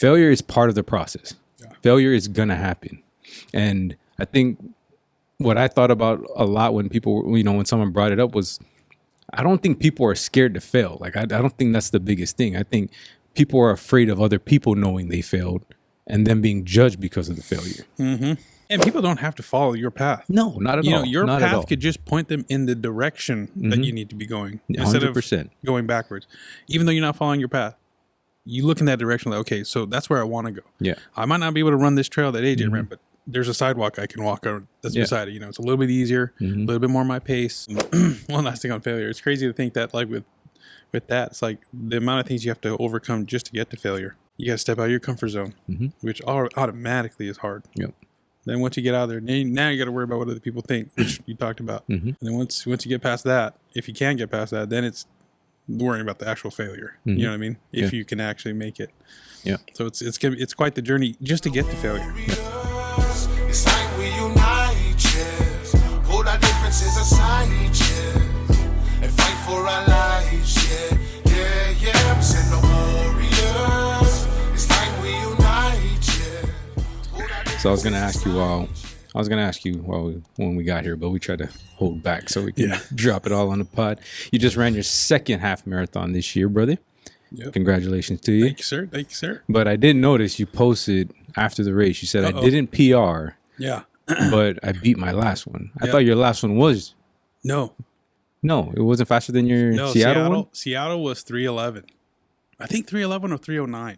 failure is part of the process. Yeah. Failure is going to happen. And I think what I thought about a lot when people, when someone brought it up was, I don't think people are scared to fail. Like, I don't think that's the biggest thing. I think people are afraid of other people knowing they failed and then being judged because of the failure. Mm-hmm. And people don't have to follow your path. No, not at all. Your not at all. path could just point them in the direction that you need to be going instead 100%. of going backwards. Even though you're not following your path, you look in that direction like, okay, so that's where I want to go. Yeah. I might not be able to run this trail that AJ ran, but there's a sidewalk I can walk on that's beside it. It's a little bit easier, a little bit more my pace. One last thing on failure. It's crazy to think that like with that, it's like the amount of things you have to overcome just to get to failure. You got to step out of your comfort zone, which automatically is hard. Yep. Then once you get out there, now you got to worry about what other people think, which you talked about. And then once you get past that, if you can get past that, then it's worrying about the actual failure. You know what I mean? If you can actually make it. Yeah. So it's quite the journey just to get to failure. It's time we unite, yes. Put our differences aside, yes. And fight for our lives, yeah. Yeah. We send the warriors. It's time we unite, yeah. So I was gonna ask you when we got here, but we tried to hold back so we can drop it all on the pod. You just ran your second half marathon this year, brother. Yep. Congratulations to you. Thank you, sir. But I did notice you posted after the race. You said I didn't PR. Yeah. But I beat my last one. I thought your last one was. No, it wasn't faster than your Seattle one? Seattle was 3:11. I think 3:11 or 3:09.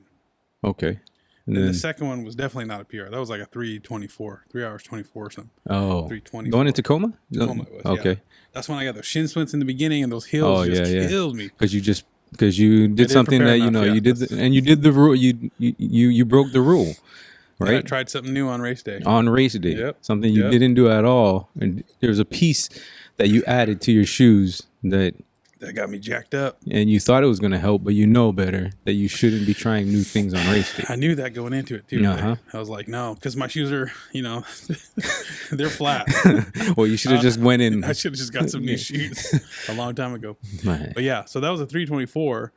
Okay. And then the second one was definitely not a PR. That was like a 3:24, 3 hours 24 or something. Oh. 3:20. Going into Tacoma? Tacoma it was, okay. Yeah. That's when I got those shin splints in the beginning and those hills killed me. Because you did something that you did you did the rule. You broke the rule. Right. And I tried something new on race day. Yep. Something you didn't do at all. And there was a piece that you added to your shoes that got me jacked up. And you thought it was going to help, but you know better that you shouldn't be trying new things on race day. I knew that going into it too. I was like, no, because my shoes are, they're flat. Well, you should have just went in. I should have just got some new shoes a long time ago. Right. But yeah, so that was a 3:24.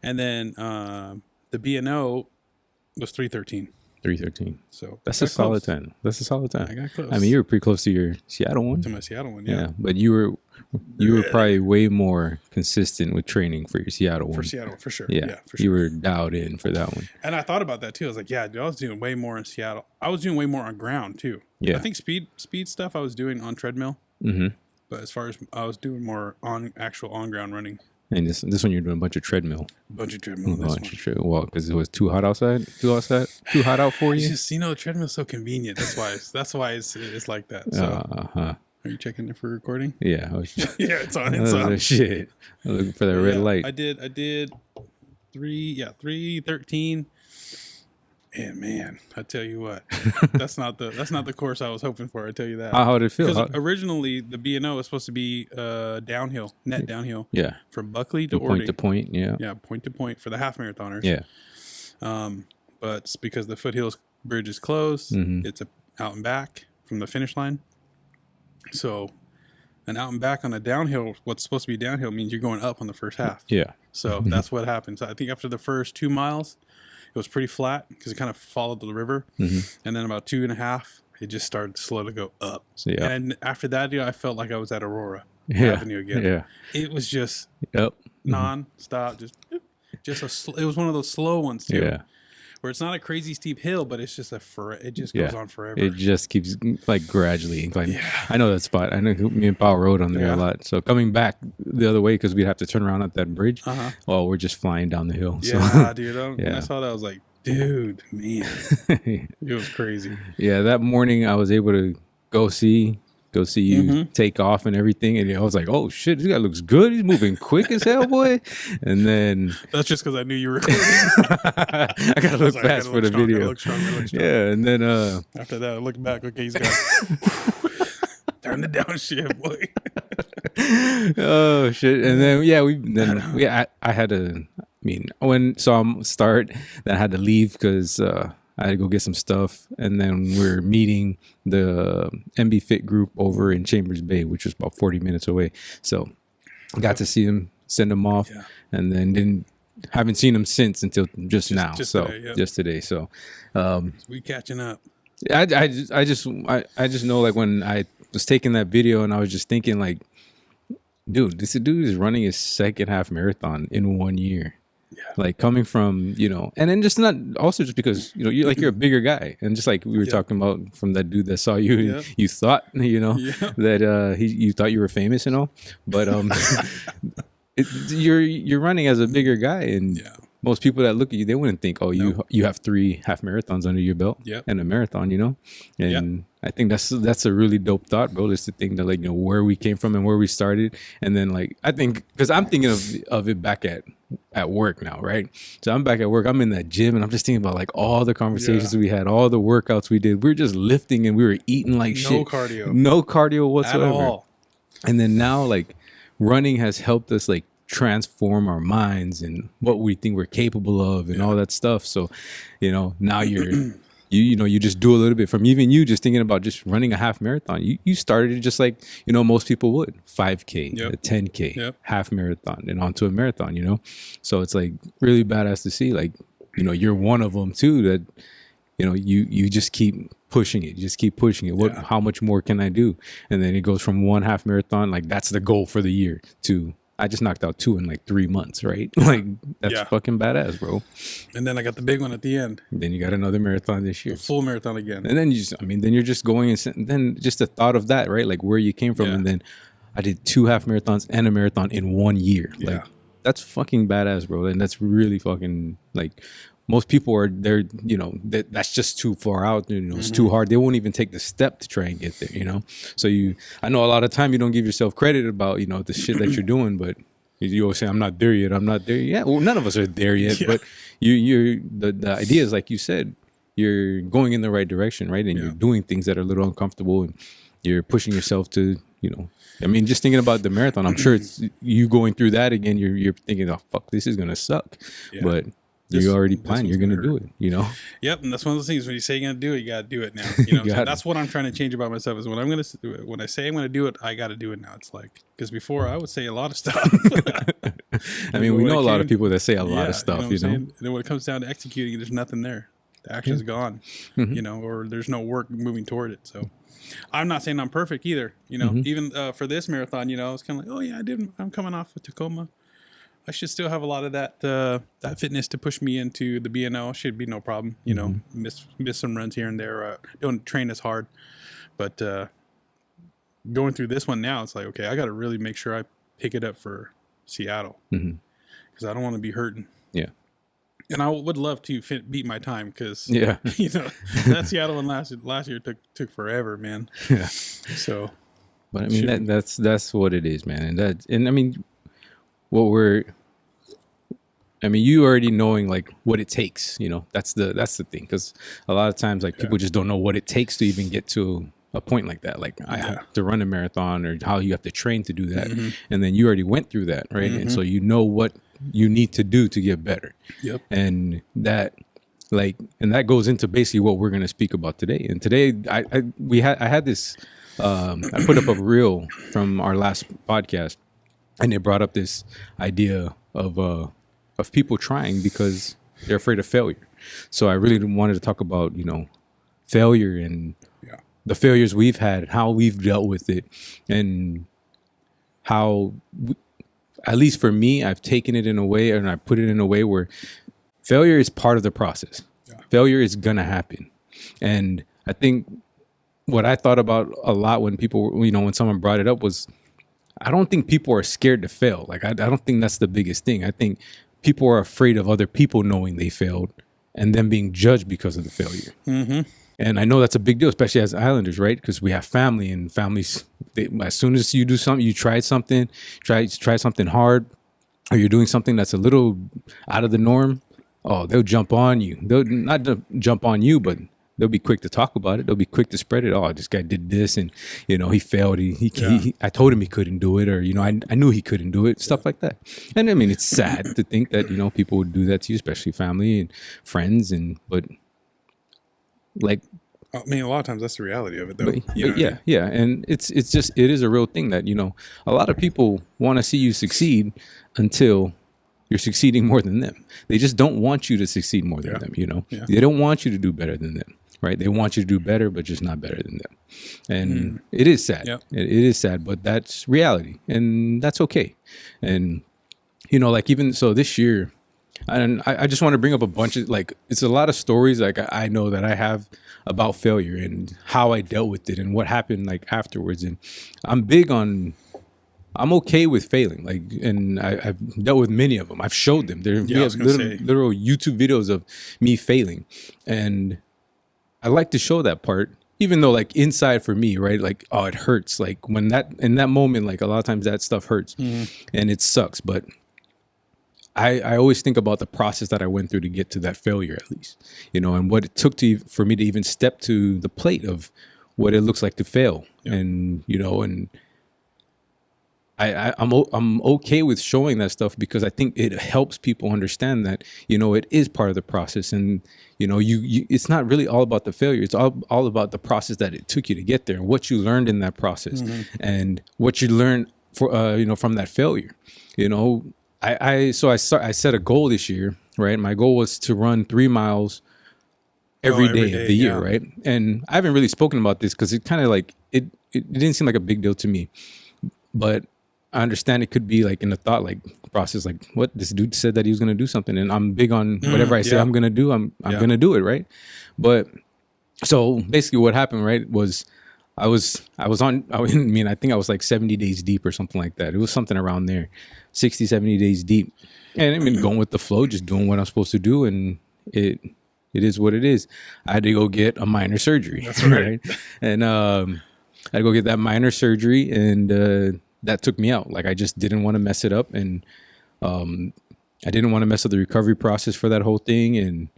And then the B&O was 3:13. 3:13. So that's a solid time. I got close. I mean, you were pretty close to your Seattle one. To my Seattle one, yeah. But you were probably way more consistent with training for your Seattle one. For Seattle, for sure. Yeah, for sure. You were dialed in for that one. And I thought about that too. I was like, yeah, dude, I was doing way more in Seattle. I was doing way more on ground too. Yeah. I think speed stuff I was doing on treadmill. Mm-hmm. But as far as I was doing more on ground running. And this one you're doing a bunch of treadmill. Well, because it was too hot outside. Too hot out for you. It's just treadmill's so convenient. That's why it's like that. So. Are you checking it for recording? Yeah. Yeah, it's on. It's on. Shit. I'm looking for the red light. I did 3:13. And man, I tell you what, that's not the course I was hoping for. I tell you that. How did it feel? Because originally the B&O was supposed to be downhill. Yeah. From Buckley to point to point. Yeah. Yeah, point to point for the half marathoners. Yeah. But it's because the Foothills Bridge is closed, it's out and back from the finish line. So, an out and back on a downhill, what's supposed to be downhill means you're going up on the first half. Yeah. So that's what happened. So I think after the first 2 miles, it was pretty flat because it kind of followed the river. And then about 2.5, it just started slow to go up. So, yeah. And after that, I felt like I was at Aurora Avenue again. Yeah. It was just non-stop. It was one of those slow ones too. Yeah. Where it's not a crazy steep hill, but it's just it just goes on forever. It just keeps like gradually inclining. Yeah. I know that spot. I know me and Paul rode on there a lot. So coming back the other way, because we'd have to turn around at that bridge. Well, we're just flying down the hill. Yeah, dude. When I saw that, I was like, dude, man. It was crazy. Yeah, that morning I was able to go see you take off and everything, and I was like, oh shit, this guy looks good, he's moving quick as hell, boy. And then that's just because I knew you were recording. I gotta look fast for the video. Look stronger. Yeah. And then after that I look back, okay, he's got turn the downshift, boy. Oh shit. And then I had to, when saw him start, then I had to leave because I had to go get some stuff, and then we're meeting the MB Fit group over in Chambers Bay, which was about 40 minutes away. So I got to see him, send him off, and then didn't haven't seen him since until just now. Just So today, yep. just today. So We catching up. I just know, like, when I was taking that video and I was just thinking, like, dude, this dude is running his second half marathon in 1 year. Yeah. Like, coming from, and then just not also just because, you're a bigger guy, and just like we were talking about from that dude that saw you, you thought, that you thought you were famous and all, but you're running as a bigger guy, and most people that look at you, they wouldn't think, oh, you have 3 half marathons under your belt and a marathon, and I think that's a really dope thought, bro. Just to think that, like, where we came from and where we started, and then, like, I think, because I'm thinking of it back at work now, right? So I'm back at work, I'm in that gym, and I'm just thinking about, like, all the conversations we had, all the workouts we did. We were just lifting and we were eating like shit. No cardio whatsoever. At all. And then now, like, running has helped us, like, transform our minds and what we think we're capable of and all that stuff. So, now you just do a little bit, from even you just thinking about just running a half marathon. You started it just like, most people would, 5K, a 10K, half marathon, and onto a marathon, So it's, like, really badass to see, like, you're one of them too, that, you just keep pushing it. You just keep pushing it. How much more can I do? And then it goes from 1 half marathon, like, that's the goal for the year, to I just knocked out 2 in like 3 months, right? Like, that's fucking badass, bro. And then I got the big one at the end. Then you got another marathon this year. A full marathon again. And then then you're just going, and then just the thought of that, right? Like, where you came from. And then I did 2 half marathons and a marathon in 1 year. Like, that's fucking badass, bro. And that's really fucking, like, most people are there, that's just too far out, it's too hard. They won't even take the step to try and get there, So I know a lot of time you don't give yourself credit about, the shit that you're doing, but you always say, I'm not there yet. I'm not there yet. Well, none of us are there yet, but the idea is, like you said, you're going in the right direction, right? And you're doing things that are a little uncomfortable, and you're pushing yourself to, just thinking about the marathon, I'm sure it's you going through that again. You're thinking, oh, fuck, this is going to suck. But you already planned you're going to do it, Yep. And that's one of those things, when you say you're going to do it, you got to do it now. So that's what I'm trying to change about myself, is when I say I'm going to do it, I got to do it now. It's like, because before I would say a lot of stuff. We know a lot of people that say a lot of stuff, And then when it comes down to executing, there's nothing there. The action's gone, or there's no work moving toward it. So I'm not saying I'm perfect either. Even for this marathon, it's kind of like, oh yeah, I'm coming off of Tacoma. I should still have a lot of that fitness to push me into the BNL. Should be no problem. Miss some runs here and there. Don't train as hard, but going through this one now, it's like, okay, I got to really make sure I pick it up for Seattle, because I don't want to be hurting. Yeah, and I would love to beat my time, because that Seattle one last year took forever, man. Yeah. So, but that's what it is, man, and you already knowing, like, what it takes, that's the thing, because a lot of times, like, people just don't know what it takes to even get to a point like that. Like, I have to run a marathon, or how you have to train to do that. And then you already went through that, right? And so what you need to do to get better. Yep. And that goes into basically what we're going to speak about today. And today I had this I put up a reel from our last podcast, and it brought up this idea of people trying because they're afraid of failure. So I really wanted to talk about, failure, and the failures we've had, how we've dealt with it, and how, at least for me, I've taken it in a way, and I put it in a way where failure is part of the process. Yeah. Failure is going to happen. And I think what I thought about a lot when people, when someone brought it up, was, I don't think people are scared to fail. Like, I don't think that's the biggest thing. I think people are afraid of other people knowing they failed and then being judged because of the failure. And I know that's a big deal, especially as Islanders, right? Because we have family, and families, as soon as you do something, you try something hard, or you're doing something that's a little out of the norm, they'll jump on you. They'll not jump on you, but they'll be quick to talk about it. They'll be quick to spread it. Oh, this guy did this, and he failed. I told him he couldn't do it, or I knew he couldn't do it. Stuff like that. And it's sad to think that people would do that to you, especially family and friends, but like, a lot of times that's the reality of it, though. Yeah, and it is a real thing that a lot of people want to see you succeed until you're succeeding more than them. They just don't want you to succeed more than them, They don't want you to do better than them, right? They want you to do better, but just not better than them. And it is sad. Yep. It is sad, but that's reality, and that's okay. And, like even so this year, and I just want to bring up a bunch of, like, it's a lot of stories like I know that I have about failure and how I dealt with it and what happened like afterwards. And I'm okay with failing, like, and I've dealt with many of them. I've showed them. We have literal YouTube videos of me failing, and I like to show that part, even though like inside for me, right, like, oh, it hurts. Like when in that moment, like a lot of times that stuff hurts and it sucks, but I always think about the process that I went through to get to that failure, at least, and what it took for me to even step to the plate of what it looks like to fail. And, and I'm okay with showing that stuff because I think it helps people understand that, it is part of the process. And, it's not really all about the failure. It's all about the process that it took you to get there and what you learned in that process and what you learned from that failure. I set a goal this year, right? My goal was to run 3 miles every day of the year, right? And I haven't really spoken about this because it kind of like, it didn't seem like a big deal to me. But I understand it could be like in the thought like process, like what this dude said that he was going to do something. And I'm big on whatever I say I'm going to do, I'm going to do it, right? But so basically what happened, right, was I think I was like 70 days deep or something like that. It was something around there, 60, 70 days deep. And I mean, going with the flow, just doing what I'm supposed to do. And it is what it is. I had to go get a minor surgery. That's right. And I had to go get that minor surgery, and that took me out. Like, I just didn't want to mess it up. And I didn't want to mess up the recovery process for that whole thing. And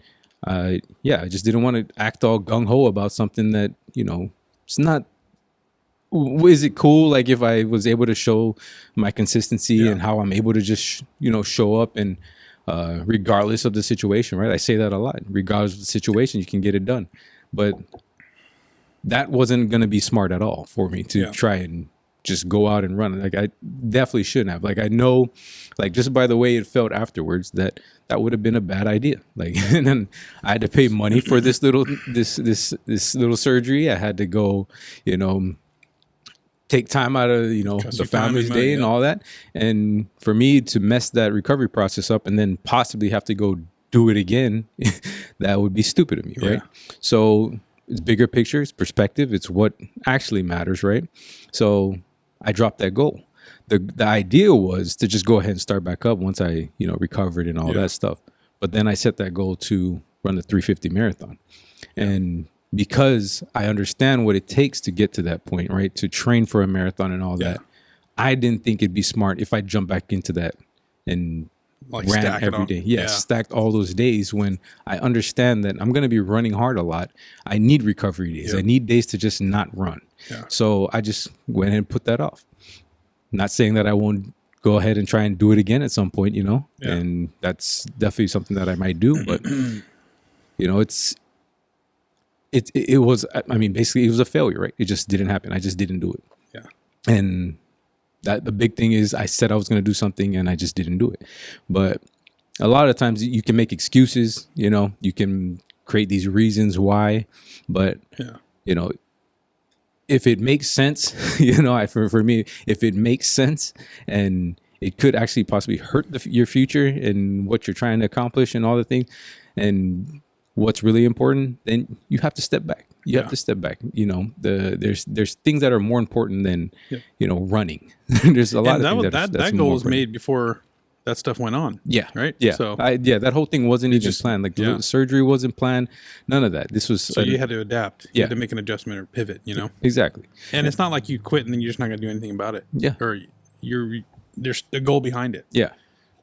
I just didn't want to act all gung-ho about something that, it's not. Is it cool, like, if I was able to show my consistency and how I'm able to just, show up and regardless of the situation, right? I say that a lot. Regardless of the situation, you can get it done. But that wasn't going to be smart at all for me to try and just go out and run. Like, I definitely shouldn't have. Like, I know, like, just by the way it felt afterwards, that would have been a bad idea. Like, and then I had to pay money for this little surgery. I had to go, take time out of, the family's day and all that. And for me to mess that recovery process up and then possibly have to go do it again, that would be stupid of me, right? So it's bigger picture, it's perspective, it's what actually matters, right? So I dropped that goal. The idea was to just go ahead and start back up once I, recovered and all that stuff. But then I set that goal to run the 350 marathon. And because I understand what it takes to get to that point, right? To train for a marathon and all that. I didn't think it'd be smart if I jumped back into that and like ran every day. Stacked all those days when I understand that I'm going to be running hard a lot. I need recovery days. I need days to just not run. So I just went ahead and put that off. Not saying that I won't go ahead and try and do it again at some point, and that's definitely something that I might do. But, it was, I mean, basically it was a failure, right? It just didn't happen. I just didn't do it. And that the big thing is I said I was going to do something and I just didn't do it. But a lot of times you can make excuses, you can create these reasons why, but if it makes sense, for me, if it makes sense and it could actually possibly hurt your future and what you're trying to accomplish and all the things and what's really important, then you have to step back. You have to step back. There's things that are more important than, running. There's a lot of things that goal was made before that stuff went on. Right. So that whole thing wasn't even planned. Like the surgery wasn't planned. None of that. This was so you had to adapt. You had to make an adjustment or pivot. Exactly. And it's not like you quit and then you're just not going to do anything about it. Or there's a goal behind it.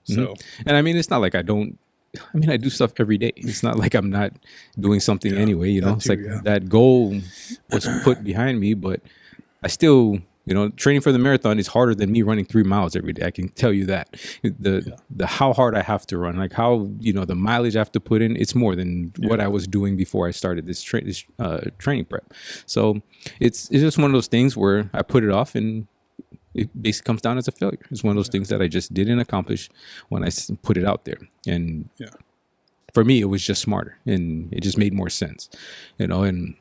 So and I mean, it's not like I do stuff every day. It's not like I'm not doing something anyway, it's like that goal was put behind me, but I still, training for the marathon is harder than me running 3 miles every day. I can tell you that the how hard I have to run, like how, the mileage I have to put in, it's more than what I was doing before I started this training prep. So it's just one of those things where I put it off and it basically comes down as a failure. It's one of those things that I just didn't accomplish when I put it out there. And for me, it was just smarter and it just made more sense, and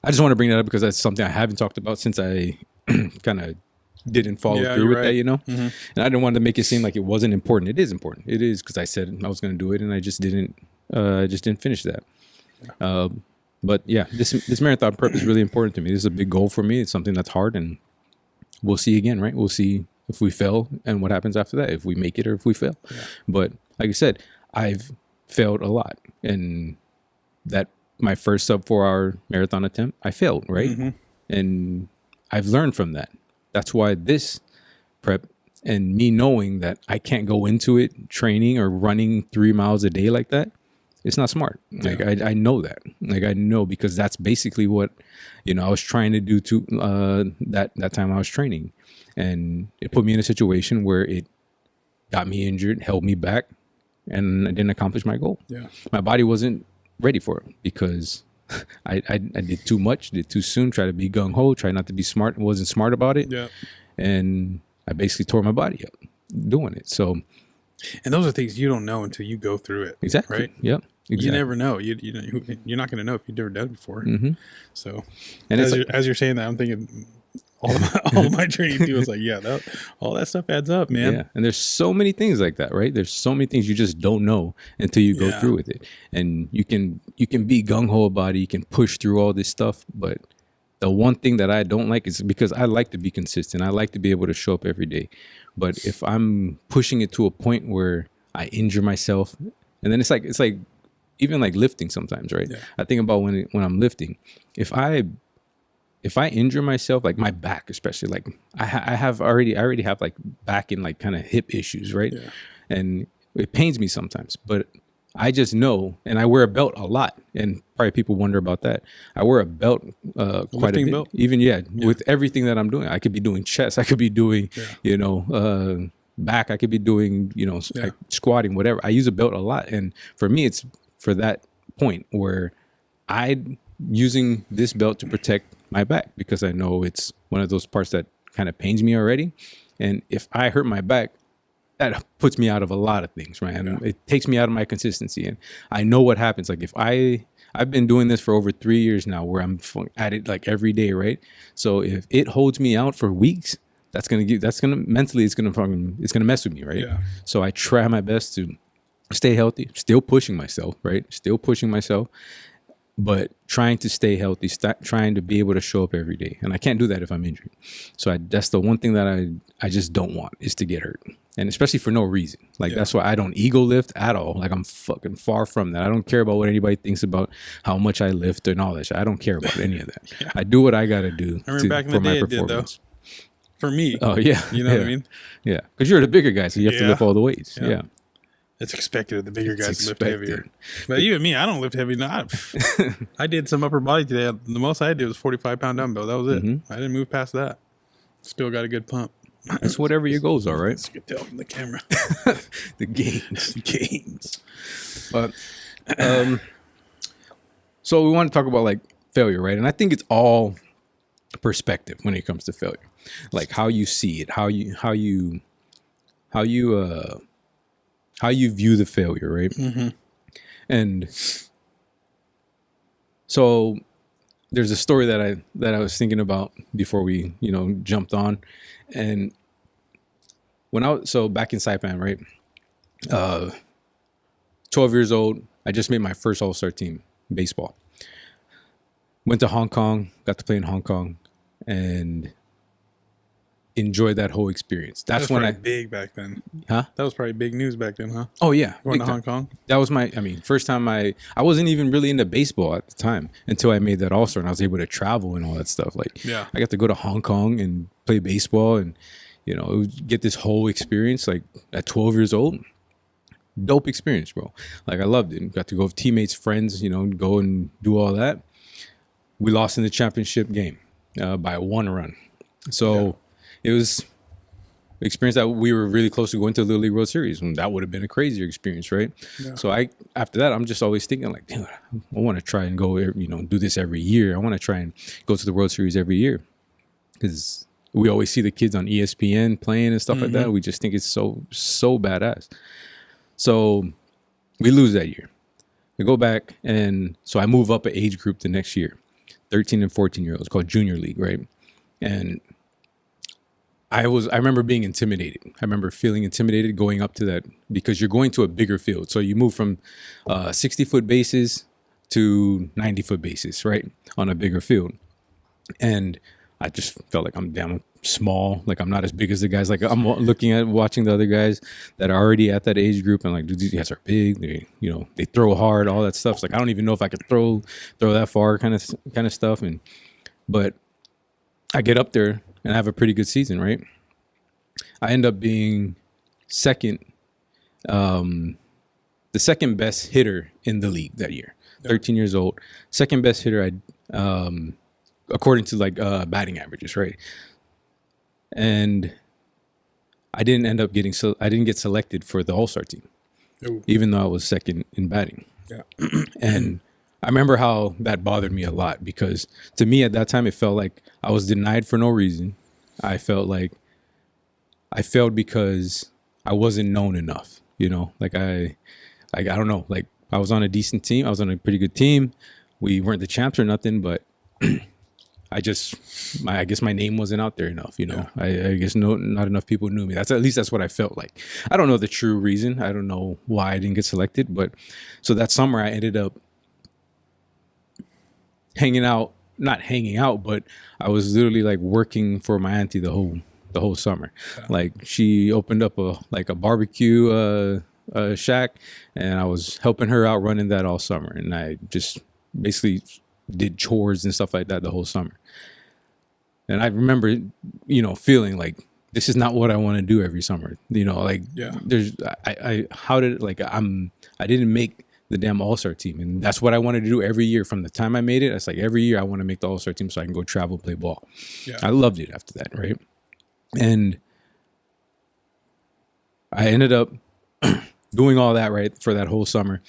I just want to bring that up because that's something I haven't talked about since I kind of didn't follow through with that, Mm-hmm. And I didn't want to make it seem like it wasn't important. It is important. It is, because I said I was going to do it and I just didn't finish that. But yeah, this marathon prep is really important to me. This is a big goal for me. It's something that's hard, and we'll see again, right? We'll see if we fail and what happens after that, if we make it or if we fail. Yeah. But like I said, I've failed a lot, and that my first sub 4 hour marathon attempt, I failed, right? Mm-hmm. And I've learned from that. That's why this prep and me knowing that I can't go into it training or running 3 miles a day like that, it's not smart. Yeah. Like I know that. Like I know, because that's basically what, I was trying to do to that time I was training. And it put me in a situation where it got me injured, held me back, and I didn't accomplish my goal. Yeah. My body wasn't ready for it because I did too much, did too soon, tried to be gung-ho, tried not to be smart, wasn't smart about it. Yeah. And I basically tore my body up doing it. So, and those are things you don't know until you go through it. Exactly. Right? Yep. Exactly. You never know. You're not going to know if you've never done it before. Mm-hmm. So, and as you're saying that, I'm thinking all of my training too was like, all that stuff adds up, man. Yeah. And there's so many things like that, right? There's so many things you just don't know until you go through with it. And you can be gung-ho about it. You can push through all this stuff. But the one thing that I don't like is, because I like to be consistent. I like to be able to show up every day. But if I'm pushing it to a point where I injure myself, and then it's like even like lifting sometimes, right? Yeah. I think about when I'm lifting, if I injure myself, like my back especially, like I already have like back and like kind of hip issues, right? Yeah. And it pains me sometimes, but I just know, and I wear a belt a lot, and probably people wonder about that. I wear a belt quite a bit. Belt? Even with everything that I'm doing. I could be doing chest, I could be doing, back, I could be doing, like squatting, whatever. I use a belt a lot, and for me, it's for that point where I'm using this belt to protect my back, because I know it's one of those parts that kind of pains me already. And if I hurt my back, that puts me out of a lot of things, right? And it takes me out of my consistency. And I know what happens. Like if I've been doing this for over 3 years now, where I'm at it like every day, right? So if it holds me out for weeks, it's gonna mess with me, right? Yeah. So I try my best to stay healthy, still pushing myself, right? Still pushing myself, but trying to stay healthy, trying to be able to show up every day. And I can't do that if I'm injured. So that's the one thing that I just don't want, is to get hurt. And especially for no reason. Like that's why I don't ego lift at all. Like I'm fucking far from that. I don't care about what anybody thinks about how much I lift and all that shit. I don't care about any of that. I do what I got to do back in the day, it did, though. For me. Oh, yeah. You know what I mean? Yeah. Because you're the bigger guy, so you have to lift all the weights. Yeah. It's expected of the bigger guys to lift heavier. But even me, I don't lift heavy. No, I did some upper body today. The most I did was 45-pound dumbbell. That was it. Mm-hmm. I didn't move past that. Still got a good pump. It's whatever your goals are, right? You can tell from the camera. The gains. The gains. But, so we want to talk about like failure, right? And I think it's all perspective when it comes to failure. Like how you see it, how you view the failure, right? Mm-hmm. And so there's a story that I was thinking about before we, jumped on. And back in Saipan, right? 12 years old, I just made my first All-Star team, baseball. Went to Hong Kong, got to play in Hong Kong, and enjoyed that whole experience. That's when big back then. Huh? That was probably big news back then, huh? Oh yeah. Going to Hong Kong. That was first time I wasn't even really into baseball at the time until I made that All-Star and I was able to travel and all that stuff. Like I got to go to Hong Kong and play baseball and get this whole experience like at 12 years old. Dope experience, bro. Like I loved it. Got to go with teammates, friends, go and do all that. We lost in the championship game by 1 run. So it was an experience that we were really close to going to the Little League World Series, and that would have been a crazier experience, right? Yeah. So after that, I'm just always thinking like, dude, I want to try and go, do this every year. I want to try and go to the World Series every year because we always see the kids on ESPN playing and stuff like that. We just think it's so badass. So we lose that year. We go back, and so I move up an age group the next year, 13 and 14-year-olds, called Junior League, right? And I remember being intimidated. I remember feeling intimidated going up to that, because you're going to a bigger field. So you move from 60-foot bases to 90-foot bases, right, on a bigger field. And I just felt like I'm damn small. Like, I'm not as big as the guys. Like, I'm watching the other guys that are already at that age group, and like, dude, these guys are big. They, they throw hard, all that stuff. It's like, I don't even know if I could throw that far, kind of stuff. But I get up there and I have a pretty good season, right? I end up being second, the second best hitter in the league that year. 13 years old, second best hitter. According to like batting averages, right? And I didn't end up I didn't get selected for the All-Star team, even though I was second in batting. Yeah. And I remember how that bothered me a lot, because to me at that time, it felt like I was denied for no reason. I felt like I failed because I wasn't known enough, like I don't know, like I was on a decent team. I was on a pretty good team. We weren't the champs or nothing, but I guess my name wasn't out there enough, I guess not enough people knew me. At least that's what I felt like. I don't know the true reason. I don't know why I didn't get selected, but so that summer I ended up not hanging out, but I was literally like working for my auntie the whole summer. Yeah. Like, she opened up a barbecue shack, and I was helping her out running that all summer, and I just basically did chores and stuff like that the whole summer. And I remember, feeling like this is not what I want to do every summer. Like, I didn't make the damn All-Star team, and that's what I wanted to do every year from the time I made it. It's like every year I want to make the All-Star team so I can go travel, play ball. Yeah. I loved it after that, right? And I ended up doing all that, right, for that whole summer.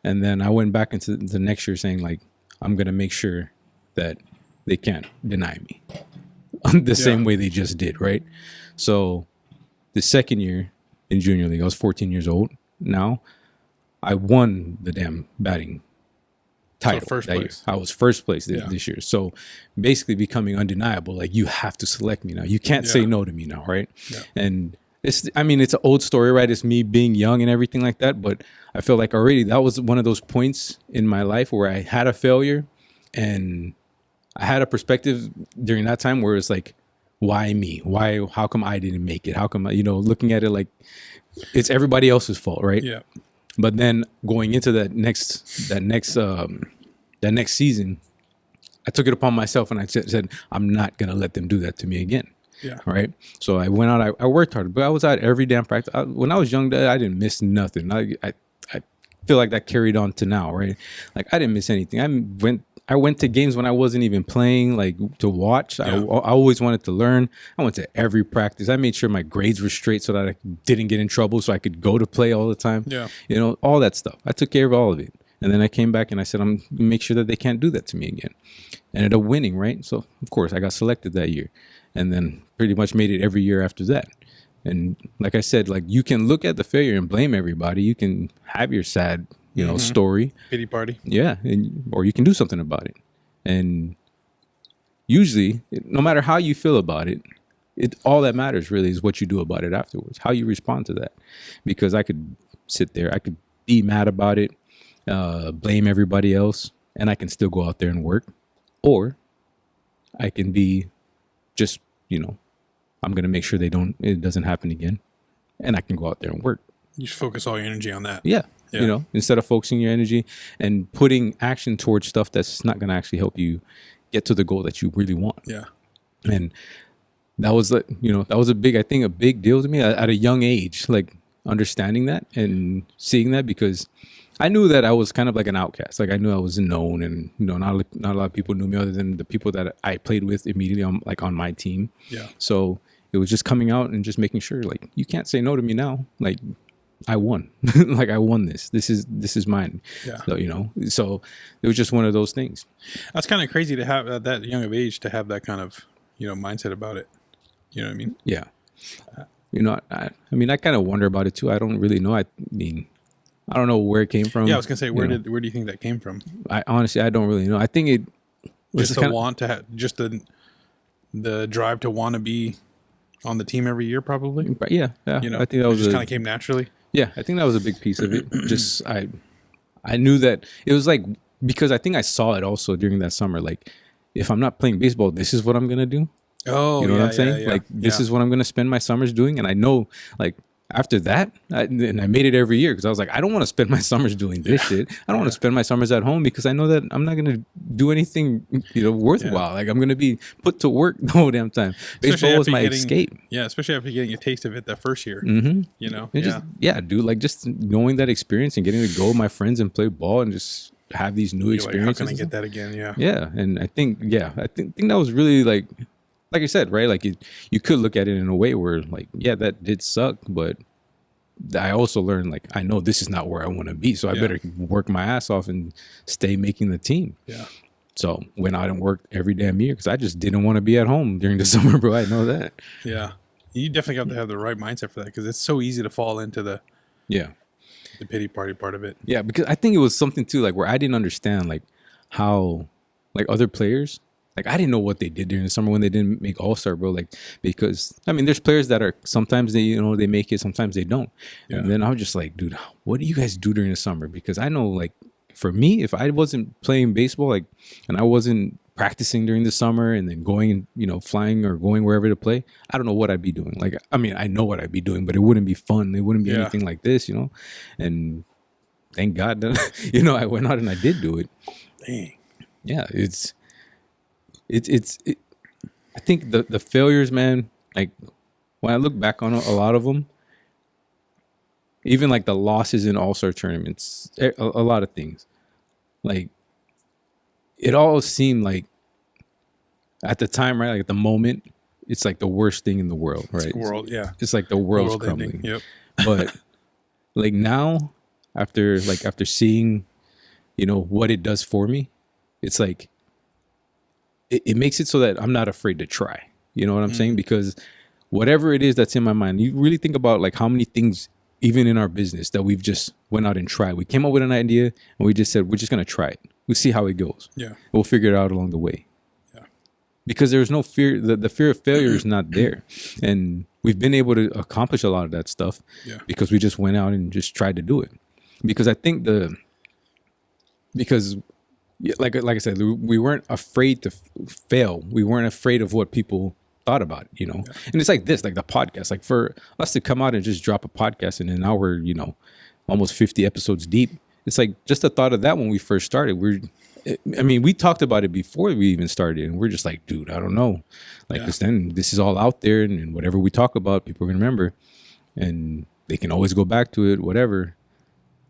And then I went back into the next year saying, like, I'm going to make sure that they can't deny me the same way they just did, right? So the second year in Junior League, I was 14 years old now. I won the damn batting title. So first place. I was first place this year. So basically becoming undeniable. Like, you have to select me now. You can't say no to me now, right? Yeah. And it's an old story, right? It's me being young and everything like that. But I feel like already that was one of those points in my life where I had a failure, and I had a perspective during that time where it's like, why me? How come I didn't make it? How come, looking at it like it's everybody else's fault, right? Yeah. But then going into that next season, I took it upon myself, and I said, I'm not going to let them do that to me again. Yeah. Right. So I went out, I worked hard, but I was out every damn practice. When I was young, I didn't miss nothing. I feel like that carried on to now, right? Like, I didn't miss anything. I went to games when I wasn't even playing, like, to watch. Yeah. I always wanted to learn. I went to every practice. I made sure my grades were straight so that I didn't get in trouble, so I could go to play all the time. Yeah. All that stuff. I took care of all of it. And then I came back and I said, I'm going to make sure that they can't do that to me again. Ended up winning, right? So, of course, I got selected that year. And then pretty much made it every year after that. And like I said, like, you can look at the failure and blame everybody. You can have your sad, story. Pity party. Yeah. Or you can do something about it. And usually, no matter how you feel about it, all that matters really is what you do about it afterwards, how you respond to that. Because I could sit there, I could be mad about it, blame everybody else, and I can still go out there and work. Or I can be just, I'm going to make sure it doesn't happen again, and I can go out there and work. You should focus all your energy on that. Yeah. Instead of focusing your energy and putting action towards stuff that's not going to actually help you get to the goal that you really want. Yeah. And that was like, that was a big deal to me at a young age, like understanding that and seeing that, because I knew that I was kind of like an outcast. Like, I knew I wasn't known, and not a lot of people knew me other than the people that I played with immediately on my team. Yeah. So it was just coming out and just making sure, like, you can't say no to me now. Like, I won. Like, I won this. This is mine. Yeah. So, so it was just one of those things. That's kind of crazy to have at that young of age, to have that kind of mindset about it. You know what I mean? Yeah. I mean, I kind of wonder about it too. I don't really know. I mean, I don't know where it came from. Yeah, I was gonna say, where do you think that came from? I honestly, I don't really know. I think it was Just the want to have, just the drive to want to be on the team every year, probably. Yeah. You know, I think that was just kind of came naturally. Yeah, I think that was a big piece of it. Just I knew that it was like, because I think I saw it also during that summer. Like, if I'm not playing baseball, this is what I'm gonna do. Oh, you know what I'm saying? Yeah, like, this is what I'm gonna spend my summers doing. And I know, like, after that, and I made it every year because I was like, I don't want to spend my summers doing this shit. I don't want to spend my summers at home because I know that I'm not gonna do anything, worthwhile. Like, I'm gonna be put to work the whole damn time. Baseball was my escape. Yeah, especially after getting a taste of it that first year. Mm-hmm. You know, and dude, like, just knowing that experience and getting to go with my friends and play ball and just have these new experiences. Like, how can I get that again? Yeah. Yeah, and I think that was really like I said, right? Like, you could look at it in a way where, like, yeah, that did suck, but I also learned, like, I know this is not where I want to be, so I better work my ass off and stay making the team. Yeah. So went out and worked every damn year because I just didn't want to be at home during the summer, bro. I know that. Yeah. You definitely got to have the right mindset for that because it's so easy to fall into the pity party part of it. Yeah, because I think it was something too, like, where I didn't understand, like, how, like, other players. Like, I didn't know what they did during the summer when they didn't make All-Star, bro. Like, because, I mean, there's players that are, sometimes they, they make it, sometimes they don't. Yeah. And then I was just like, dude, what do you guys do during the summer? Because I know, like, for me, if I wasn't playing baseball, like, and I wasn't practicing during the summer and then going and, flying or going wherever to play, I don't know what I'd be doing. Like, I mean, I know what I'd be doing, but it wouldn't be fun. It wouldn't be anything like this, And thank God that, I went out and I did do it. Dang. Yeah, I think the failures, man, like, when I look back on a lot of them, even like the losses in All-Star tournaments, a lot of things, like, it all seemed like at the time, right? Like, at the moment, it's like the worst thing in the world, right? It's like the world's crumbling. Yep. But like, now, after seeing, what it does for me, it's like, it makes it so that I'm not afraid to try. You know what I'm saying? Because whatever it is that's in my mind, you really think about, like, how many things, even in our business, that we've just went out and tried. We came up with an idea and we just said, we're just going to try it. We'll see how it goes. Yeah. We'll figure it out along the way. Yeah. Because there's no fear. The fear of failure is not there. And we've been able to accomplish a lot of that stuff because we just went out and just tried to do it. Because I think like I said, we weren't afraid to fail. We weren't afraid of what people thought about it, And it's like this, like the podcast, like, for us to come out and just drop a podcast and then now we're, almost 50 episodes deep. It's like just the thought of that when we first started. We talked about it before we even started, and we're just like, dude, I don't know. Like, this is all out there, and whatever we talk about, people are gonna remember, and they can always go back to it, whatever.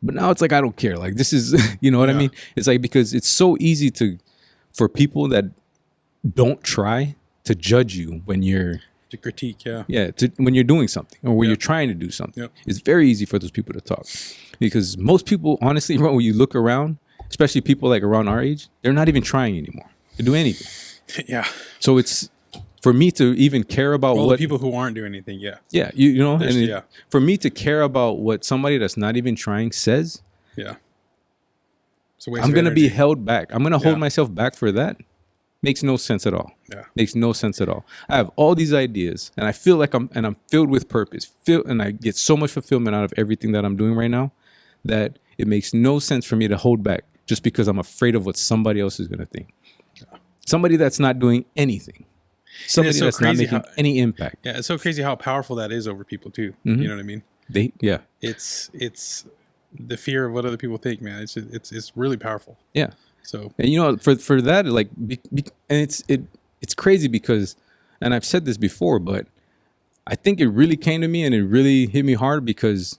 But now it's like, I don't care. Like, this is, what I mean? It's like, because it's so easy for people that don't try to judge you when you're to critique, when you're doing something or when you're trying to do something. It's very easy for those people to talk, because most people, honestly, when you look around, especially people like around our age, they're not even trying anymore to do anything. Yeah. So it's, for me to even care about the people who aren't doing anything, for me to care about what somebody that's not even trying says, so I'm gonna be held back. I'm gonna hold myself back for that. Makes no sense at all. Yeah. Makes no sense at all. I have all these ideas and I feel like I'm filled with purpose. And I get so much fulfillment out of everything that I'm doing right now that it makes no sense for me to hold back just because I'm afraid of what somebody else is gonna think. Yeah. Somebody that's not doing anything. Somebody that's not making any impact. Yeah, it's so crazy how powerful that is over people too. Mm-hmm. You know what I mean? It's the fear of what other people think, man. It's really powerful. Yeah. So, and for that, like, and it's crazy because, and I've said this before, but I think it really came to me and it really hit me hard because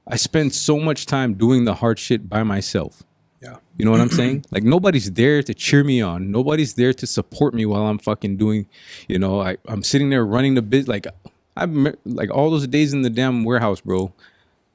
I spend so much time doing the hard shit by myself. Yeah. You know what I'm saying? Like, nobody's there to cheer me on. Nobody's there to support me while I'm fucking doing, I'm sitting there running the bit. Like, I'm like all those days in the damn warehouse, bro.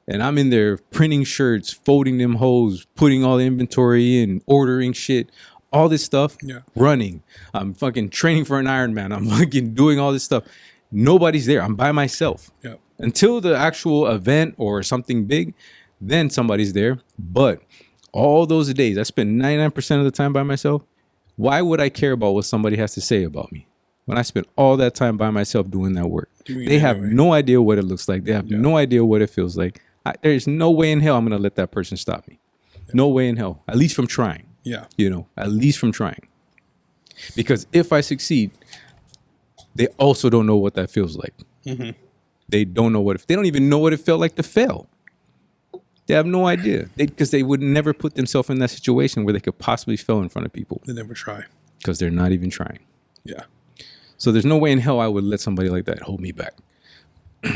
And I'm in there printing shirts, folding them hoes, putting all the inventory in, ordering shit, all this stuff, Yeah. running. I'm fucking training for an Ironman. I'm fucking doing all this stuff. Nobody's there. I'm by myself. Yeah. Until the actual event or something big, then somebody's there. But all those days, I spend 99% of the time by myself. Why would I care about what somebody has to say about me when I spend all that time by myself doing that work? They have no idea what it looks like. They have no idea what it feels like. There's no way in hell I'm going to let that person stop me. No way in hell. At least from trying. Yeah. You know, at least from trying. Because if I succeed, they also don't know what that feels like. Mm-hmm. They don't know they don't even know what it felt like to fail. They have no idea because they would never put themselves in that situation where they could possibly fail in front of people. They never try. Because they're not even trying. Yeah. So there's no way in hell I would let somebody like that hold me back.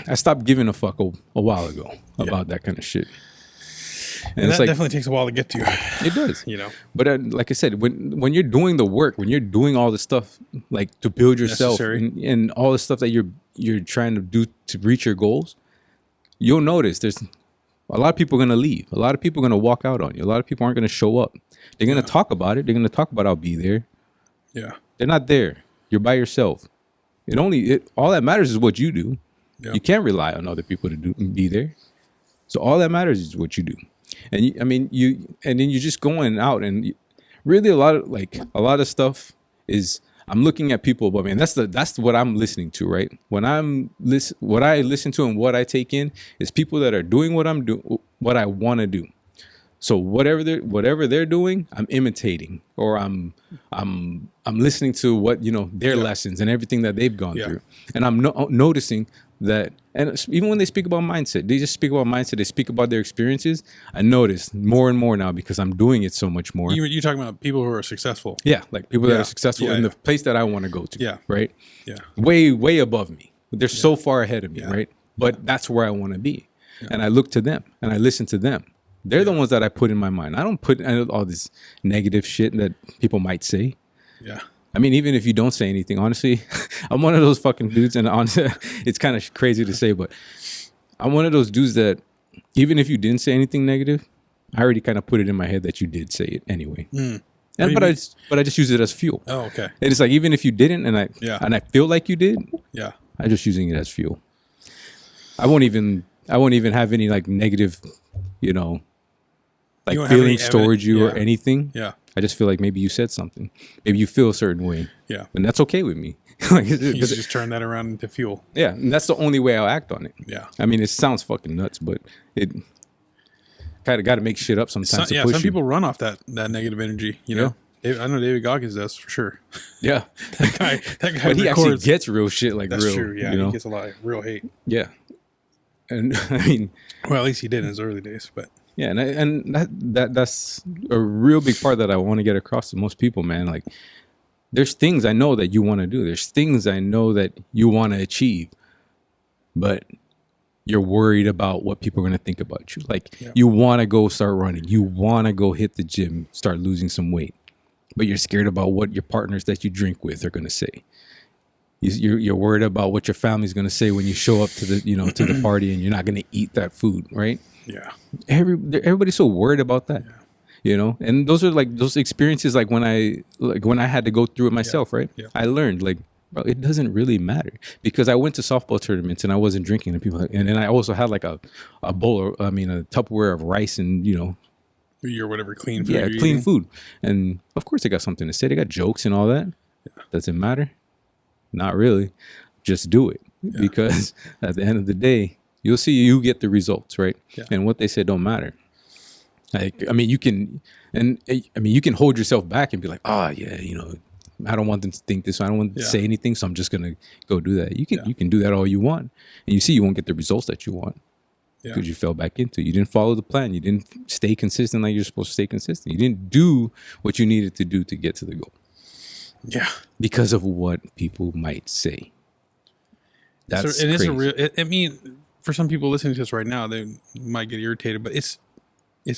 I stopped giving a fuck a while ago about that kind of shit. And that definitely takes a while to get to. It does. You know. But like I said, when you're doing the work, when you're doing all the stuff like to build yourself and all the stuff that you're trying to do to reach your goals, you'll notice there's a lot of people are going to leave. A lot of people are going to walk out on you. A lot of people aren't going to show up. They're going to talk about it. They're going to talk about I'll be there. Yeah. They're not there. You're by yourself. All that matters is what you do. Yeah. You can't rely on other people to be there. So all that matters is what you do. And then you're just going out and really a lot of stuff is I'm looking at people, but man, that's what I'm listening to, right? What I listen to and what I take in is people that are doing what I'm doing, what I want to do. So whatever they're doing, I'm imitating, or I'm listening to what their lessons and everything that they've gone through, and I'm noticing that. And even when they speak about mindset, they just speak about mindset. They speak about their experiences. I notice more and more now because I'm doing it so much more. You're talking about people who are successful. Yeah, like people that are successful in the place that I want to go to. Yeah. Right? Yeah. Way, way above me. They're so far ahead of me, right? But that's where I want to be. Yeah. And I look to them and I listen to them. They're the ones that I put in my mind. I don't put all this negative shit that people might say. Yeah. I mean, even if you don't say anything, honestly, I'm one of those fucking dudes, and honestly, it's kind of crazy to say, but I'm one of those dudes that even if you didn't say anything negative, I already kind of put it in my head that you did say it anyway. But I just use it as fuel. Oh, okay. And it's like even if you didn't, and I feel like you did, I'm just using it as fuel. I won't even have any like negative, like feelings towards you or anything. Yeah. I just feel like maybe you said something. Maybe you feel a certain way. Yeah. And that's okay with me. You just turn that around into fuel. Yeah. And that's the only way I'll act on it. Yeah. I mean, it sounds fucking nuts, but it kind of got to make shit up sometimes. Some people run off that negative energy, you know? I know David Goggins does for sure. Yeah. that guy but he actually gets real shit like that's real. That's true. Yeah. He gets a lot of real hate. Yeah. And I mean, well, at least he did in his early days, but. Yeah, and that's a real big part that I want to get across to most people, man. Like, there's things I know that you want to do. There's things I know that you want to achieve, but you're worried about what people are going to think about you. Like, you want to go start running. You want to go hit the gym, start losing some weight, but you're scared about what your partners that you drink with are going to say. You're worried about what your family's going to say when you show up to the to the party and you're not going to eat that food, right? Yeah. Everybody's so worried about that, and those are like those experiences, like when I had to go through it myself, right? Yeah. I learned like, bro, it doesn't really matter because I went to softball tournaments and I wasn't drinking, and then I also had like a bowl, a Tupperware of rice and your whatever clean food. Yeah, clean food, and of course they got something to say. They got jokes and all that. Yeah. Does it matter? Not really. Just do it because at the end of the day, you'll see you get the results, right? Yeah. And what they say don't matter. Like, I mean, you can hold yourself back and be like, I don't want them to think this. I don't want them to say anything, so I'm just gonna go do that. You can do that all you want, and you see you won't get the results that you want because you fell back into it. You didn't follow the plan. You didn't stay consistent like you're supposed to stay consistent. You didn't do what you needed to do to get to the goal. Yeah, because of what people might say. That's crazy. I mean, for some people listening to this right now, they might get irritated, but it's the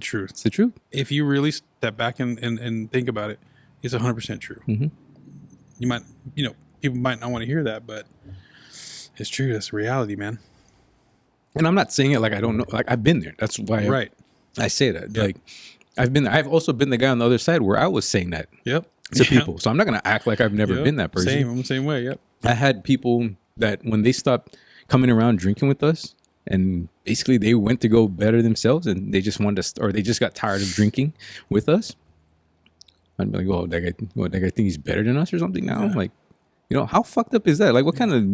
truth. It's the truth. If you really step back and think about it, it's 100% true. Mm-hmm. You might, people might not want to hear that, but it's true. That's reality, man. And I'm not saying it like I don't know. Like, I've been there. That's why I say that. Yeah. Like, I've also been the guy on the other side where I was saying that Yep. to people. So I'm not going to act like I've never been that person. Same. I'm the same way. Yep. I had people that when they stopped coming around drinking with us, and basically they went to go better themselves, and they just wanted to, or they just got tired of drinking with us. I'd be like, "Oh, that guy think he's better than us or something now?" Like, how fucked up is that? Like, what kind of,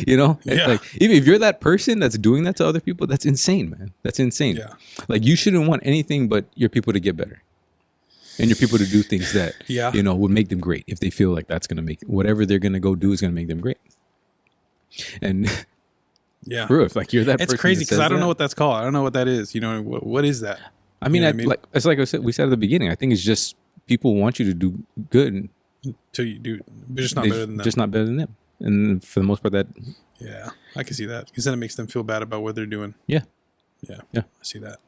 like, even if you're that person that's doing that to other people, that's insane, man. That's insane. Yeah. Like, you shouldn't want anything but your people to get better. And your people to do things that, would make them great if they feel like that's going to make whatever they're going to go do is going to make them great. And bro, if like you're that it's person crazy because I don't know that, what that's called. I don't know what that is. What is that? I mean, it's like we said at the beginning, I think it's just people want you to do good until you do, but just not better than them. Just not better than them. And for the most part, that. Yeah, I can see that because then it makes them feel bad about what they're doing. Yeah. I see that.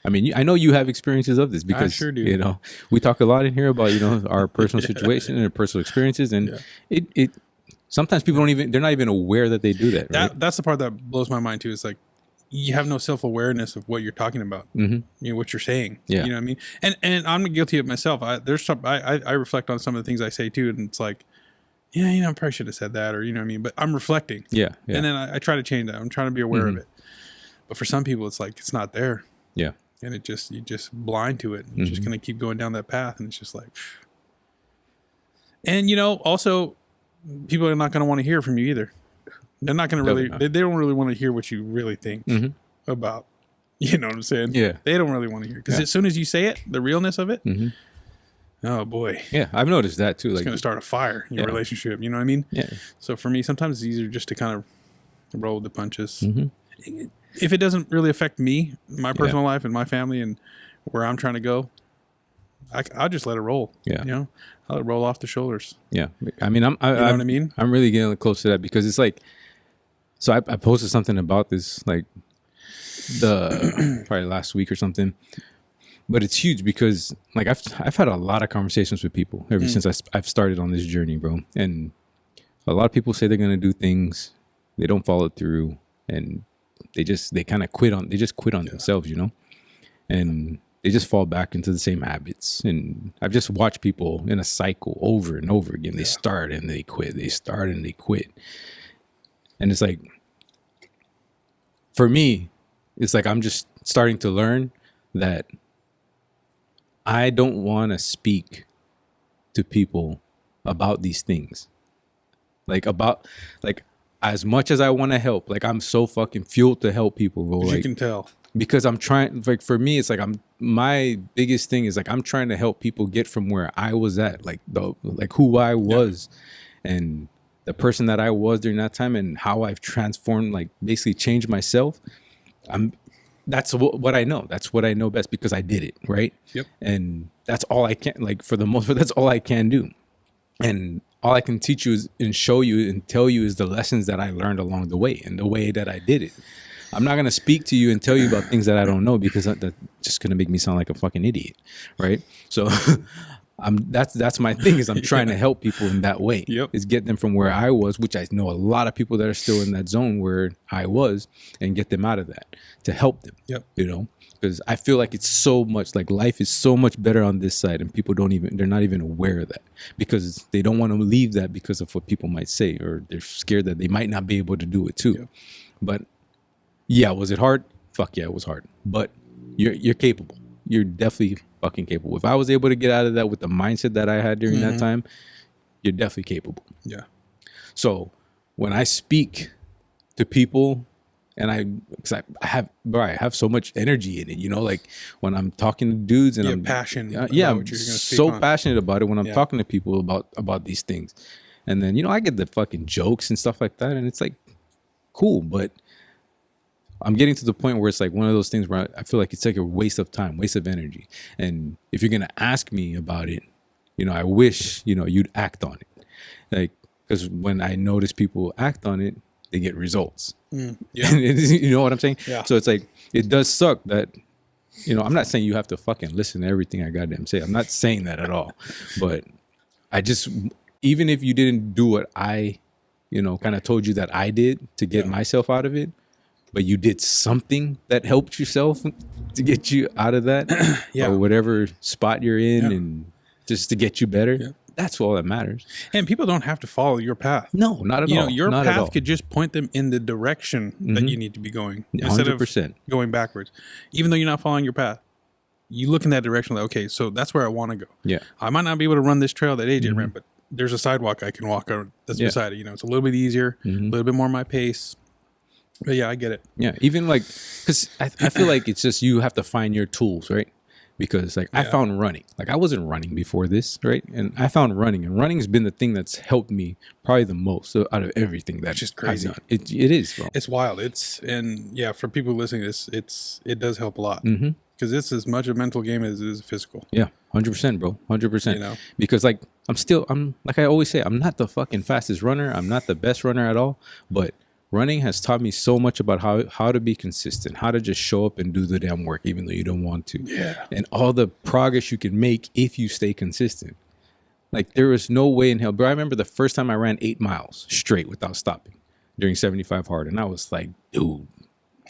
I mean, I know you have experiences of this because, I sure do. We talk a lot in here about, our personal situation and our personal experiences. And it sometimes people they're not even aware that they do that. Right? That's the part that blows my mind too. It's like, you have no self-awareness of what you're talking about, what you're saying. Yeah. You know what I mean? And I'm guilty of myself. I reflect on some of the things I say too. And it's like, I probably should have said that, or, you know what I mean? But I'm reflecting. Yeah. And then I try to change that. I'm trying to be aware of it. But for some people, it's like, it's not there. Yeah. And you're just blind to it. You're just going to keep going down that path. And it's just like, and also people are not going to want to hear from you either. They're not going to really, they don't really want to hear what you really think about, you know what I'm saying? Yeah. They don't really want to hear. Because as soon as you say it, the realness of it, oh boy. Yeah. I've noticed that too. It's going to start a fire in your relationship. You know what I mean? Yeah. So for me, sometimes it's easier just to kind of roll with the punches. If it doesn't really affect me, my personal life and my family and where I'm trying to go, I'll just let it roll. Yeah. I'll let it roll off the shoulders. Yeah. I mean, you know what I mean? I'm really getting close to that because it's like, so I posted something about this like probably last week or something, but it's huge because like I've had a lot of conversations with people ever since I've started on this journey, bro. And a lot of people say they're going to do things, they don't follow through, and they kind of quit on themselves, and they just fall back into the same habits. And I've just watched people in a cycle over and over again. They start and they quit. They start and they quit. And it's like, for me, it's like I'm just starting to learn that I don't want to speak to people about these things. Like as much as I want to help, like I'm so fucking fueled to help people, bro. Like, you can tell. Because I'm trying, like for me, it's like my biggest thing is like I'm trying to help people get from where I was at, like who I was and the person that I was during that time and how I've transformed, like basically changed myself. That's what I know. That's what I know best because I did it, right? Yep. And that's all I can, like for the most part, that's all I can do. And all I can teach you and show you and tell you is the lessons that I learned along the way and the way that I did it. I'm not going to speak to you and tell you about things that I don't know because that's just going to make me sound like a fucking idiot, right? So that's my thing is I'm trying to help people in that way. Yep. Is get them from where I was, which I know a lot of people that are still in that zone where I was, and get them out of that to help them. Yep. Because I feel like it's so much like life is so much better on this side, and people they're not even aware of that because they don't want to leave that because of what people might say, or they're scared that they might not be able to do it too. Yep. But yeah, was it hard? Fuck yeah, it was hard. But you're capable. You're definitely fucking capable. If I was able to get out of that with the mindset that I had during that time, you're definitely capable. Yeah. So when I speak to people, and I have so much energy in it, like when I'm talking to dudes and I'm passion. I'm so passionate about it when I'm talking to people about these things. And then, I get the fucking jokes and stuff like that. And it's like, cool. But I'm getting to the point where it's like one of those things where I feel like it's like a waste of time, waste of energy. And if you're going to ask me about it, I wish, you'd act on it. Like, because when I notice people act on it, they get results. Yeah. You know what I'm saying? Yeah. So it's like, it does suck that, I'm not saying you have to fucking listen to everything I goddamn say. I'm not saying that at all. But I just, even if you didn't do what I, kind of told you that I did to get myself out of it, but you did something that helped yourself to get you out of that or whatever spot you're in and just to get you better. Yeah. That's all that matters. And people don't have to follow your path. No, not at all. Your not path could just point them in the direction that you need to be going instead 100%. of going backwards. Even though you're not following your path, you look in that direction like, okay, so that's where I want to go. Yeah. I might not be able to run this trail that AJ ran, but there's a sidewalk I can walk on that's beside it. It's a little bit easier, a little bit more my pace. But yeah, I get it. Yeah, even like, because I feel like it's just you have to find your tools, right? Because like I found running. Like I wasn't running before this, right? And I found running, and running has been the thing that's helped me probably the most out of everything that's just crazy. It is, bro. It's wild. For people listening to this, it does help a lot because it's as much a mental game as it is a physical. Yeah, 100%, bro, 100%. Because like I'm like I always say, I'm not the fucking fastest runner. I'm not the best runner at all, but running has taught me so much about how to be consistent, how to just show up and do the damn work, even though you don't want to. Yeah. And all the progress you can make if you stay consistent. Like there was no way in hell. Bro, I remember the first time I ran 8 miles straight without stopping during 75 hard. And I was like, dude,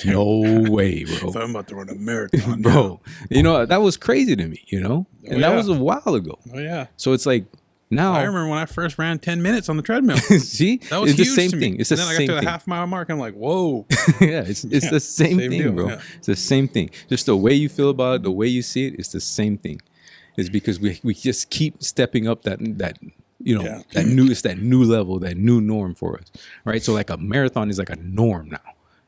no way, bro. I'm about to run a marathon. Bro, that was crazy to me, And that was a while ago. Oh, yeah. So it's like, now I remember when I first ran 10 minutes on the treadmill. See, that was it's huge the same to thing. Me. It's the and then same I got to thing. the half-mile mark. I'm like, whoa. Yeah, it's the same thing, deal, bro. Yeah. It's the same thing. Just the way you feel about it, the way you see it, it's the same thing. It's because we just keep stepping up that it's that new level, that new norm for us, right? So like a marathon is like a norm now.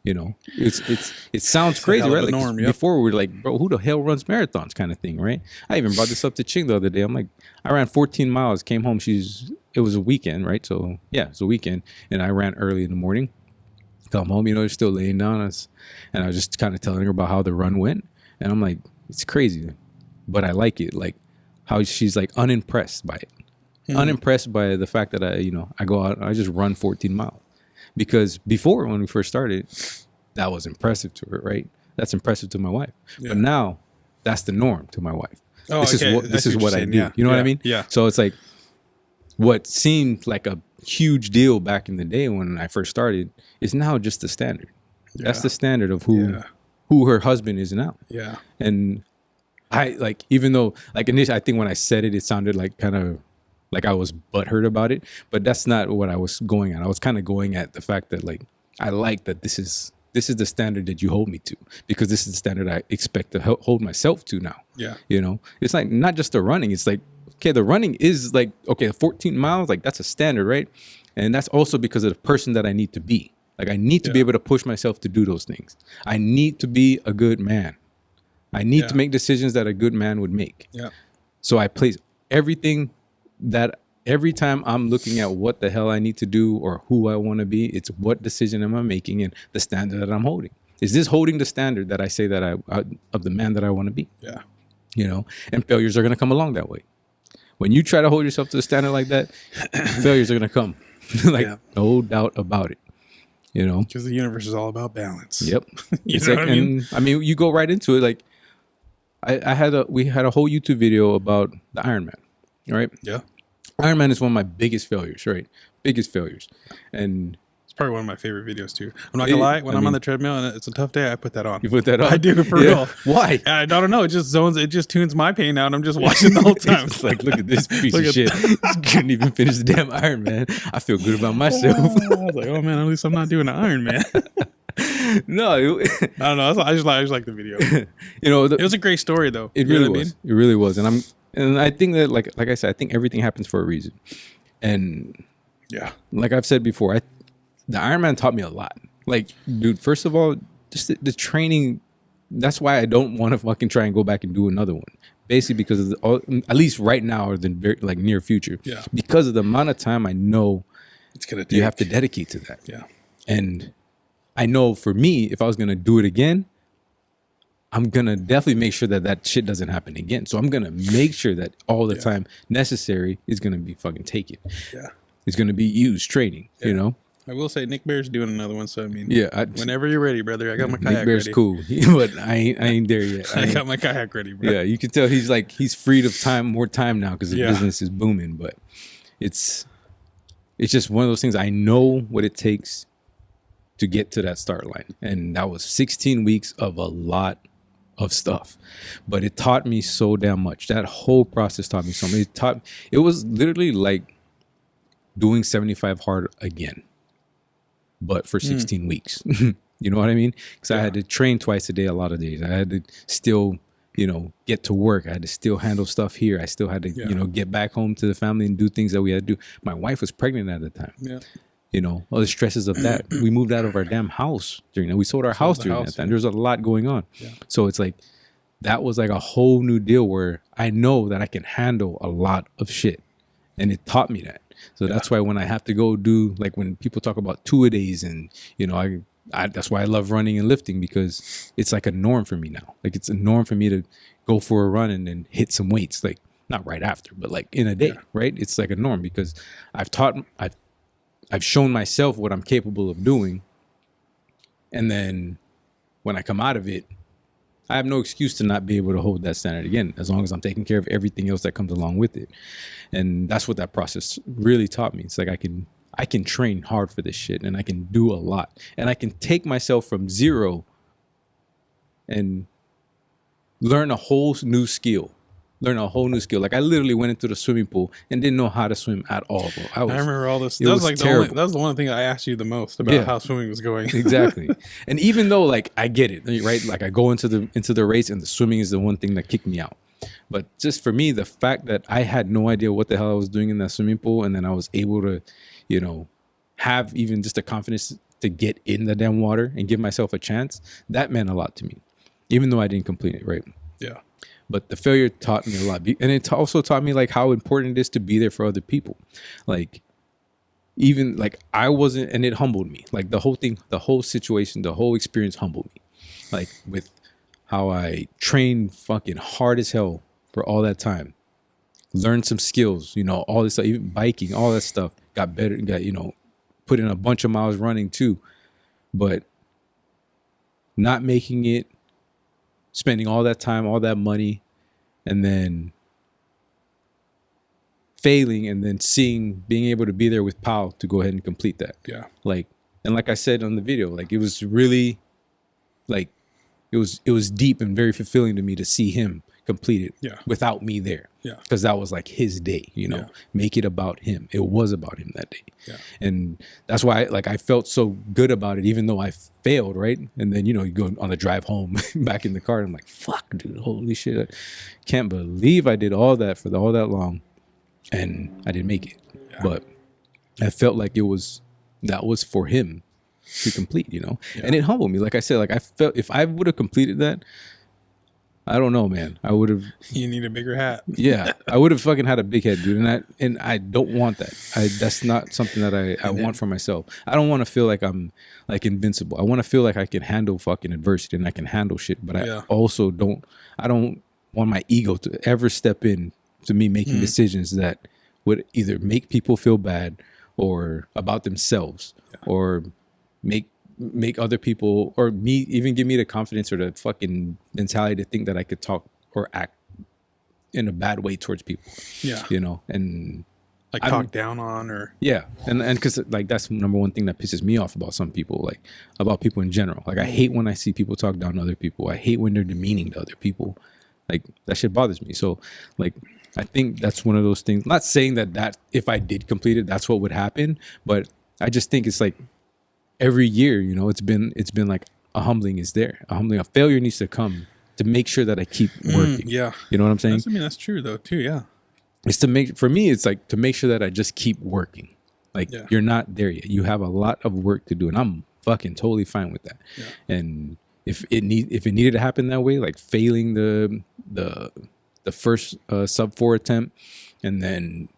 It sounds crazy, right? Like norm, before we were like, bro, who the hell runs marathons kind of thing, right? I even brought this up to Ching the other day. I'm like, I ran 14 miles, came home. It was a weekend, right? So yeah, it's a weekend. And I ran early in the morning, come home, they're still laying down us. And I was just kind of telling her about how the run went. And I'm like, it's crazy, but I like it. Like how she's like unimpressed by it, unimpressed by the fact that I go out, I just run 14 miles. Because before, when we first started, that was impressive to her, right? That's impressive to my wife. Yeah. But now, that's the norm to my wife. Oh, this is what I do. Yeah. You know what I mean? Yeah. So it's like, what seemed like a huge deal back in the day when I first started is now just the standard. Yeah. That's the standard of who her husband is now. Yeah. And I like, even though like initially, I think when I said it, it sounded like kind of like I was butthurt about it, but that's not what I was going at. I was kind of going at the fact that like, I like that this is the standard that you hold me to, because this is the standard I expect to hold myself to now. Yeah. It's like not just the running. It's like, okay, the running is like, okay, 14 miles, like that's a standard, right? And that's also because of the person that I need to be. Like I need to be able to push myself to do those things. I need to be a good man. I need to make decisions that a good man would make. Yeah. So I place everything that every time I'm looking at what the hell I need to do or who I want to be, it's what decision am I making and the standard that I'm holding. Is this holding the standard that I say that I of the man that I want to be? Yeah. And failures are going to come along that way. When you try to hold yourself to the standard like that, failures are going to come. No doubt about it. Because the universe is all about balance. Yep. You know what I mean? And I mean, you go right into it. Like we had a whole YouTube video about the Ironman, right? Yeah. Ironman is one of my biggest failures, right? Biggest failures. And it's probably one of my favorite videos too. I'm not gonna lie, when I'm on the treadmill and it's a tough day, I put that on. You put that on? I do, for real. Why? I don't know. It just tunes my pain out. I'm just watching the whole time. It's like, look at this piece of shit. Couldn't even finish the damn Ironman. I feel good about myself. I was like, oh man, at least I'm not doing an Ironman. No, I don't know. I just like the video. It was a great story though. It really was. It really was. And I think that like I said, I think everything happens for a reason. And yeah, like I've said before, the Ironman taught me a lot. Like, dude, first of all, just the training. That's why I don't want to fucking try and go back and do another one. Basically, because of at least right now or the near future. Yeah. Because of the amount of time I know it's gonna take. You have to dedicate to that. Yeah. And I know for me, if I was gonna do it again, I'm going to definitely make sure that shit doesn't happen again. So I'm going to make sure that all the time necessary is going to be fucking taken. Yeah. It's going to be used training, I will say Nick Bear's doing another one. So, I mean, whenever you're ready, brother, I got my kayak Nick Bear's ready. cool, but I ain't there yet. I got my kayak ready, bro. Yeah, you can tell he's freed of more time now because the business is booming. But it's just one of those things. I know what it takes to get to that start line. And that was 16 weeks of a lot of stuff, but it taught me so damn much. That whole process taught me so much. It was literally like doing 75 hard again, but for 16 weeks. You know what I mean? Because I had to train twice a day a lot of days. I had to still, get to work. I had to still handle stuff here. I still had to, get back home to the family and do things that we had to do. My wife was pregnant at the time. Yeah. All the stresses of that. We moved out of our damn house during that. We sold our house during that time. There was a lot going on. Yeah. So it's like, that was like a whole new deal where I know that I can handle a lot of shit. And it taught me that. So that's why when I have to go do, like when people talk about 2-a-days and, that's why I love running and lifting, because it's like a norm for me now. Like it's a norm for me to go for a run and then hit some weights, like not right after, but like in a day, right? It's like a norm because I've shown myself what I'm capable of doing. And then when I come out of it, I have no excuse to not be able to hold that standard again, as long as I'm taking care of everything else that comes along with it. And that's what that process really taught me. It's like I can train hard for this shit, and I can do a lot, and I can take myself from zero and learn a whole new skill. Like I literally went into the swimming pool and didn't know how to swim at all, bro. I remember all this. That was the one thing I asked you the most about how swimming was going. Exactly. And even though like I get it, right? Like I go into the race and the swimming is the one thing that kicked me out. But just for me, the fact that I had no idea what the hell I was doing in that swimming pool, and then I was able to, have even just the confidence to get in the damn water and give myself a chance, that meant a lot to me, even though I didn't complete it, right? Yeah. But the failure taught me a lot. And it also taught me like how important it is to be there for other people. Like even like I wasn't, and it humbled me. Like the whole thing, the whole situation, the whole experience humbled me. Like with how I trained fucking hard as hell for all that time. Learned some skills, all this stuff, even biking, all that stuff. Got better, put in a bunch of miles running too. But not making it, spending all that time, all that money, and then failing, and then being able to be there with Pau to go ahead and complete that. Yeah. Like I said on the video, like it was really like, it was deep and very fulfilling to me to see him complete it without me there. Yeah. Because that was like his day, make it about him. It was about him that day. Yeah. And that's why I felt so good about it, even though I failed, right? And then, you go on the drive home back in the car, and I'm like, fuck, dude, holy shit. I can't believe I did all that for all that long and I didn't make it. Yeah. But I felt like that was for him to complete, and it humbled me. Like I said, like I felt if I would have completed that, I don't know, man. I would have. You need a bigger hat. Yeah, I would have fucking had a big head, dude. And I don't want that. That's not something that I want for myself. I don't want to feel like I'm like invincible. I want to feel like I can handle fucking adversity and I can handle shit. But I also don't. I don't want my ego to ever step in to me making decisions that would either make people feel bad or about themselves or make other people or me even give me the confidence or the fucking mentality to think that I could talk or act in a bad way towards people. Yeah. And like talk down on or. Yeah. And because like that's the number one thing that pisses me off about some people, like about people in general. Like I hate when I see people talk down to other people. I hate when they're demeaning to other people. Like that shit bothers me. So like, I think that's one of those things, not saying that if I did complete it, that's what would happen. But I just think it's like, every year, it's been like a humbling is there. A failure needs to come to make sure that I keep working. Yeah. You know what I'm saying? That's true though too. Yeah. It's for me, it's like to make sure that I just keep working. Like you're not there yet. You have a lot of work to do, and I'm fucking totally fine with that. Yeah. And if it needed to happen that way, like failing the first sub 4 attempt and then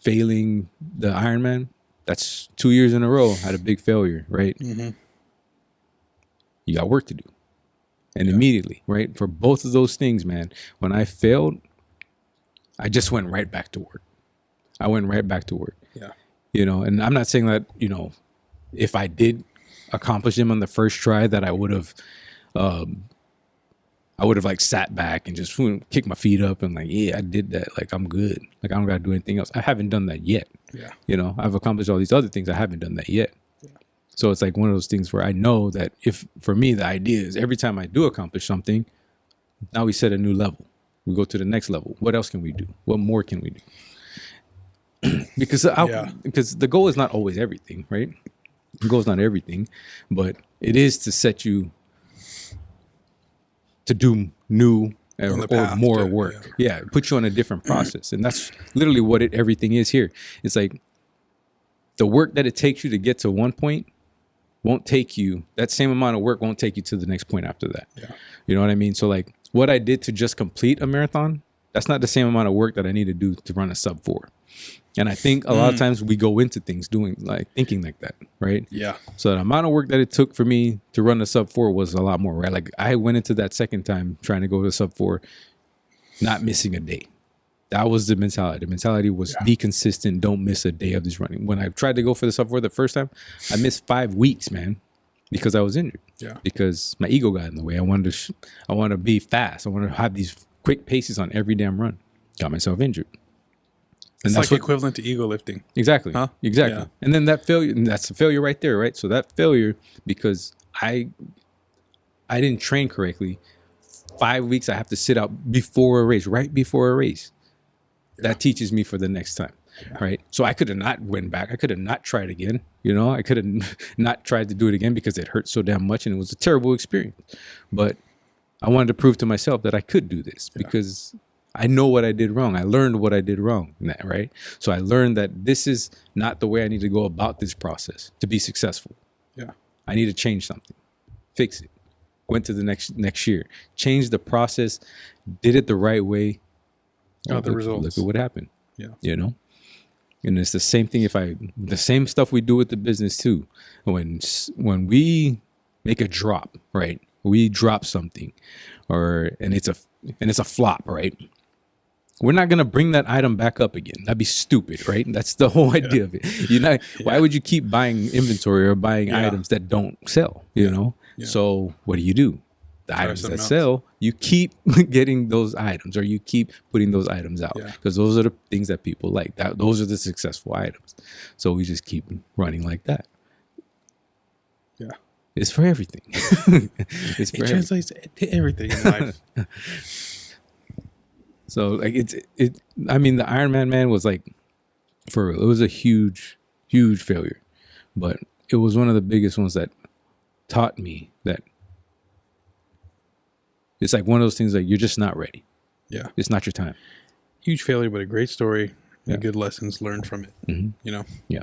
failing the Ironman, that's 2 years in a row had a big failure, right? Mm-hmm. You got work to do. And immediately, right? For both of those things, man, when I failed, I just went right back to work. Yeah. And I'm not saying that, if I did accomplish them on the first try that I would have like sat back and just kicked my feet up and like, yeah, I did that. Like, I'm good. Like, I don't got to do anything else. I haven't done that yet. Yeah. I've accomplished all these other things. I haven't done that yet. Yeah. So it's like one of those things where I know that if, for me, the idea is every time I do accomplish something, now we set a new level. We go to the next level. What else can we do? What more can we do? because the goal is not always everything, right? The goal is not everything, but it is to set you to do new or more work. Yeah, put you on a different process. And that's literally what everything is here. It's like the work that it takes you to get to one point won't take you, that same amount of work won't take you to the next point after that. Yeah. You know what I mean? So like what I did to just complete a marathon, that's not the same amount of work that I need to do to run a sub 4. And I think a lot of times we go into things thinking like that, right? Yeah. So the amount of work that it took for me to run a sub 4 was a lot more, right? Like I went into that second time trying to go to sub 4, not missing a day. That was the mentality. The mentality was be consistent, don't miss a day of this running. When I tried to go for the sub 4 the first time, I missed 5 weeks, man, because I was injured. Yeah. Because my ego got in the way. I wanted to be fast. I wanted to have these quick paces on every damn run. Got myself injured. And it's like equivalent to ego lifting. Exactly. Huh? Exactly. Yeah. And then that failure, and that's a failure right there, right? So that failure, because I didn't train correctly, 5 weeks I have to sit out before a race, right before a race. That teaches me for the next time, right? So I could have not went back. I could have not tried again. You know, I could have not tried to do it again because it hurt so damn much and it was a terrible experience. But I wanted to prove to myself that I could do this because I know what I did wrong. I learned what I did wrong in that, right? So I learned that this is not the way I need to go about this process to be successful. Yeah. I need to change something, fix it. Went to the next year, changed the process, did it the right way. Got the results. Look at what happened. Yeah. You know? And it's the same thing the same stuff we do with the business too. When we make a drop, right? We drop something and it's a flop, right? We're not going to bring that item back up again. That'd be stupid, right? That's the whole idea of it. Why would you keep buying inventory or buying items that don't sell, you know? Yeah. So what do? The items that sell, you keep getting those items or you keep putting those items out because those are the things that people like. Those are the successful items. So we just keep running like that. Yeah. It's for everything. It translates to everything in life. So like I mean, the Ironman man was like, it was a huge, huge failure, but it was one of the biggest ones that taught me that it's like one of those things like you're just not ready. Yeah. It's not your time. Huge failure, but a great story and good lessons learned from it. Mm-hmm. You know? Yeah.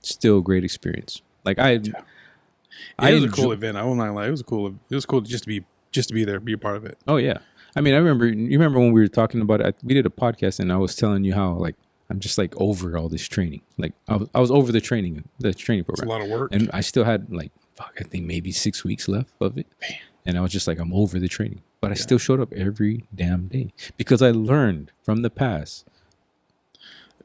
Still a great experience. Like it was a cool event. I won't lie. It was cool just to be there, be a part of it. Oh yeah. I mean, you remember when we were talking about it, we did a podcast and I was telling you how like I'm just like over all this training. Like I was over the training program. It's a lot of work. And I still had like I think maybe 6 weeks left of it. Man. And I was just like, I'm over the training. But I still showed up every damn day because I learned from the past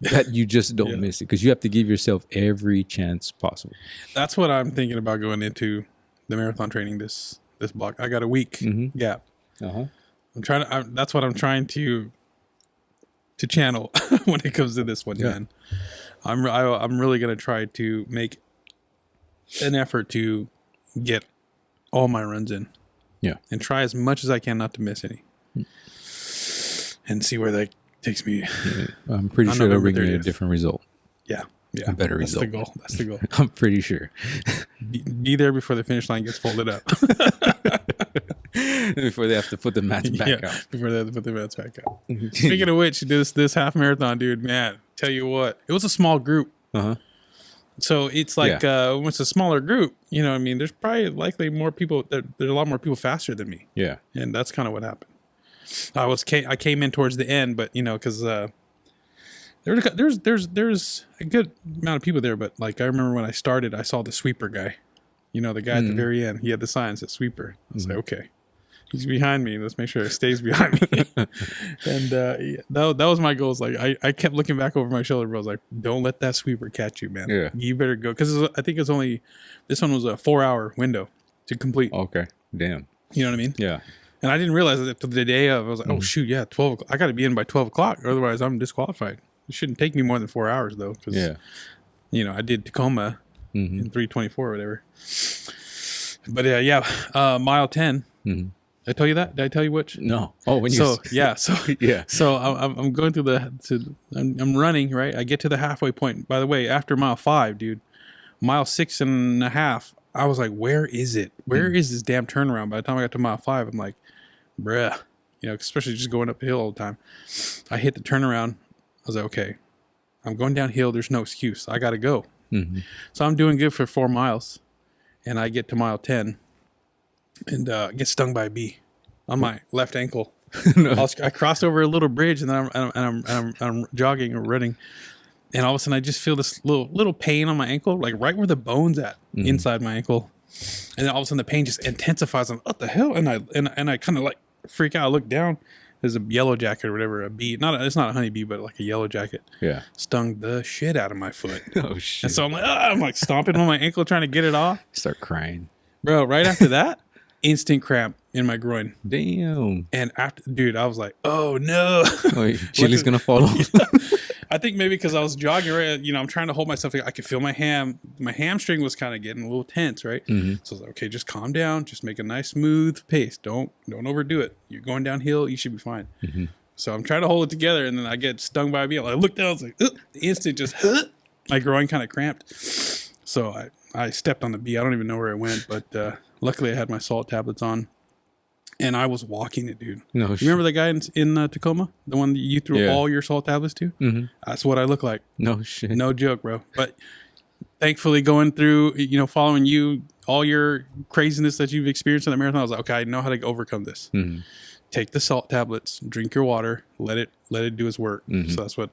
that you just don't miss it because you have to give yourself every chance possible. That's what I'm thinking about going into the marathon training this block. I got a week gap. Uh-huh. That's what I'm trying to channel when it comes to this one, man. I'm really going to try to make an effort to get all my runs in. Yeah. And try as much as I can not to miss any. And see where that takes me. Yeah. I'm pretty sure they'll bring you a different result. Yeah. A better result. That's the goal. I'm pretty sure. Be there before the finish line gets folded up. Before they have to put the mats back out. Before they have to put the mats back out. Speaking of which, this half marathon, dude, man, tell you what, it was a small group. Uh-huh. So it's like when it's a smaller group, you know what I mean? There's probably likely more people. There's a lot more people faster than me. Yeah. And that's kind of what happened. I came in towards the end, but, you know, because there's a good amount of people there. But, like, I remember when I started, I saw the sweeper guy. You know, the guy at the very end. He had the signs at sweeper. I was like, okay. He's behind me. Let's make sure it stays behind me. And that was my goal. Like I kept looking back over my shoulder, bro. I was like, don't let that sweeper catch you, man. Yeah. You better go. Because I think this one was a 4-hour window to complete. Okay. Damn. You know what I mean? Yeah. And I didn't realize it until the day of. I was like, oh, shoot, 12 o'clock. I got to be in by 12 o'clock. Otherwise, I'm disqualified. It shouldn't take me more than 4 hours, though. Because, you know, I did Tacoma in 324 or whatever. But mile 10. Did I tell you that? Did I tell you which? No. Oh, when you So yeah. So I'm going through I'm running, right? I get to the halfway point. By the way, after mile 5, dude, mile 6.5, I was like, where is it? Where is this damn turnaround? By the time I got to mile 5, I'm like, bruh, especially just going up the hill all the time. I hit the turnaround. I was like, okay, I'm going downhill. There's no excuse. I got to go. So I'm doing good for 4 miles, and I get to mile 10 and get stung by a bee on my left ankle. I crossed over a little bridge, and then I'm jogging or running, and all of a sudden I just feel this little pain on my ankle, like right where the bone's at, inside my ankle, and then all of a sudden the pain just intensifies. I'm, what the hell? And I kind of like freak out. I look down. There's a yellow jacket or whatever, a bee. It's not a honeybee, but like a yellow jacket. Yeah. Stung the shit out of my foot. Oh shit. And so I'm like stomping on my ankle trying to get it off. Start crying. Bro, right after that, instant cramp in my groin. Damn. And after, dude, I was like, oh no. Chili's gonna fall off. I think maybe because I was jogging, right? I'm trying to hold myself. I could feel my hamstring was kind of getting a little tense, right? So I was like, okay, just calm down. Just make a nice smooth pace. Don't overdo it. You're going downhill. You should be fine. So I'm trying to hold it together, and then I get stung by a bee. I look down. I was like, instant, just my groin kind of cramped. So I stepped on the bee. I don't even know where it went, but luckily I had my salt tablets on. And I was walking it, dude. No, you remember the guy in Tacoma? The one that you threw all your salt tablets to? That's what I look like. No shit. No joke, bro. But thankfully going through, following you, all your craziness that you've experienced in the marathon, I was like, okay, I know how to overcome this. Take the salt tablets, drink your water, let it do its work. So that's what.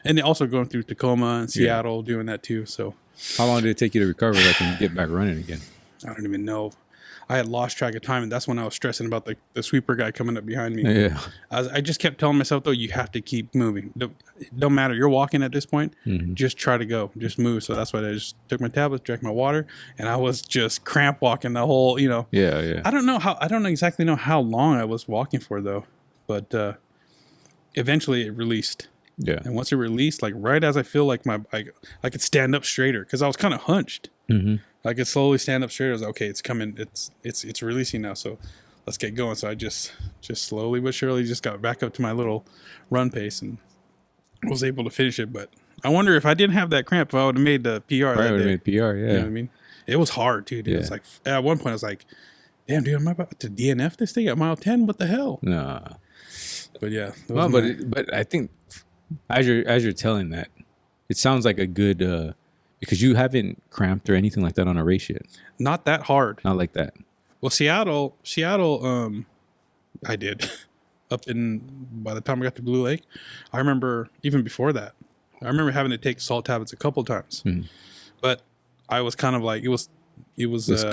And also going through Tacoma and Seattle, doing that too. So how long did it take you to recover and get back running again? I don't even know. I had lost track of time, and that's when I was stressing about the sweeper guy coming up behind me. Yeah, I just kept telling myself, though, you have to keep moving. Don't matter. You're walking at this point. Just try to go. Just move. So that's why I just took my tablets, drank my water, and I was just cramp walking the whole, Yeah. I don't exactly know how long I was walking for, though, but eventually it released. Yeah. And once it released, like right as I feel like I could stand up straighter, because I was kind of hunched. I could slowly stand up straight. I was like, okay, it's coming. It's releasing now. So let's get going. So I just slowly but surely just got back up to my little run pace and was able to finish it. But I wonder if I didn't have that cramp, if I would have made the PR. I would have made PR. Yeah. You know what I mean? It was hard too, dude. Yeah. It's like at one point I was like, damn, dude, am I about to DNF this thing at mile 10? What the hell? Nah. But yeah. Well, but I think as you're telling that, it sounds like a good. Because you haven't cramped or anything like that on a race yet. Not that hard. Not like that. Well, Seattle, I did. By the time I got to Blue Lake, I remember even before that, I remember having to take salt tablets a couple of times. But I was kind of like, it was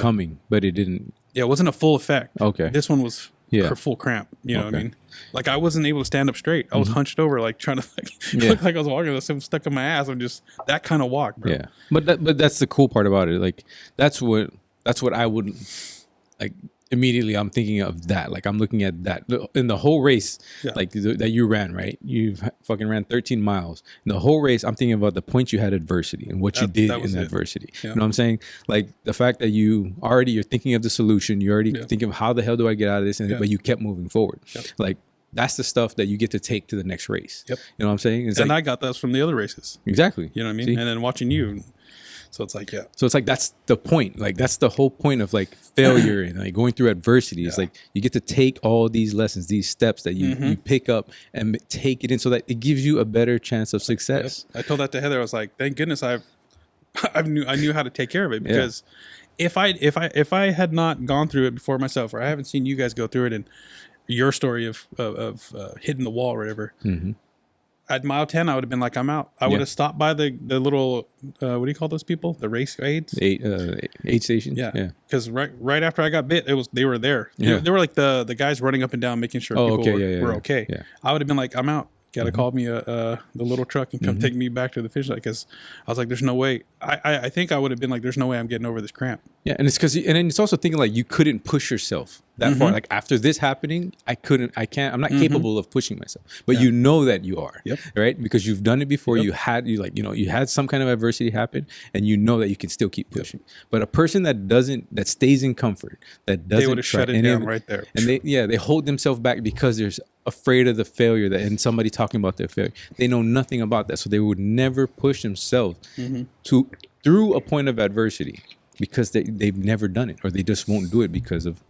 coming, but it didn't. Yeah, it wasn't a full effect. Okay. This one was full cramp. You know what I mean? Like I wasn't able to stand up straight. I was hunched over, like trying to look like I was walking with something stuck in my ass. I'm just that kind of walk, bro. Yeah, but that's the cool part about it. Like that's what I would like. Immediately, I'm thinking of that. Like I'm looking at that in the whole race, like that you ran. Right, you fucking ran 13 miles. In the whole race, I'm thinking about the points you had adversity and what you did in adversity. Yeah. You know what I'm saying? Like the fact that you're thinking of the solution. You're already thinking of how the hell do I get out of this, but you kept moving forward. Like that's the stuff that you get to take to the next race. You know what I'm saying? It's and I got those from the other races. Exactly. You know what I mean? See? And then watching you. So it's like, So it's like, that's the point. Like, that's the whole point of like failure and like going through adversity. It's like, you get to take all these lessons, these steps that you pick up and take it in so that it gives you a better chance of success. I told that to Heather. I was like, thank goodness I knew how to take care of it, because if I had not gone through it before myself, or I haven't seen you guys go through it and your story of hitting the wall or whatever, at mile 10, I would have been like, I'm out. I would have stopped by the little, what do you call those people? The race aides? Aid stations? Yeah. Because right after I got bit, they were there. Yeah. They were like the guys running up and down, making sure people were okay. Yeah. I would have been like, I'm out. Got to call me the little truck and come take me back to the finish line, because I was like, there's no way. I think I would have been like, there's no way I'm getting over this cramp. Yeah, and it's because, and then it's also thinking like you couldn't push yourself. that far. Like after this happening, I'm not capable of pushing myself. But you know that you are, right? Because you've done it before. You had some kind of adversity happen, and you know that you can still keep pushing. But a person that stays in comfort, that doesn't, they would have shut it down right there. And they hold themselves back because they're afraid of the failure and somebody talking about their failure. They know nothing about that, so they would never push themselves through a point of adversity because they've never done it, or they just won't do it because of.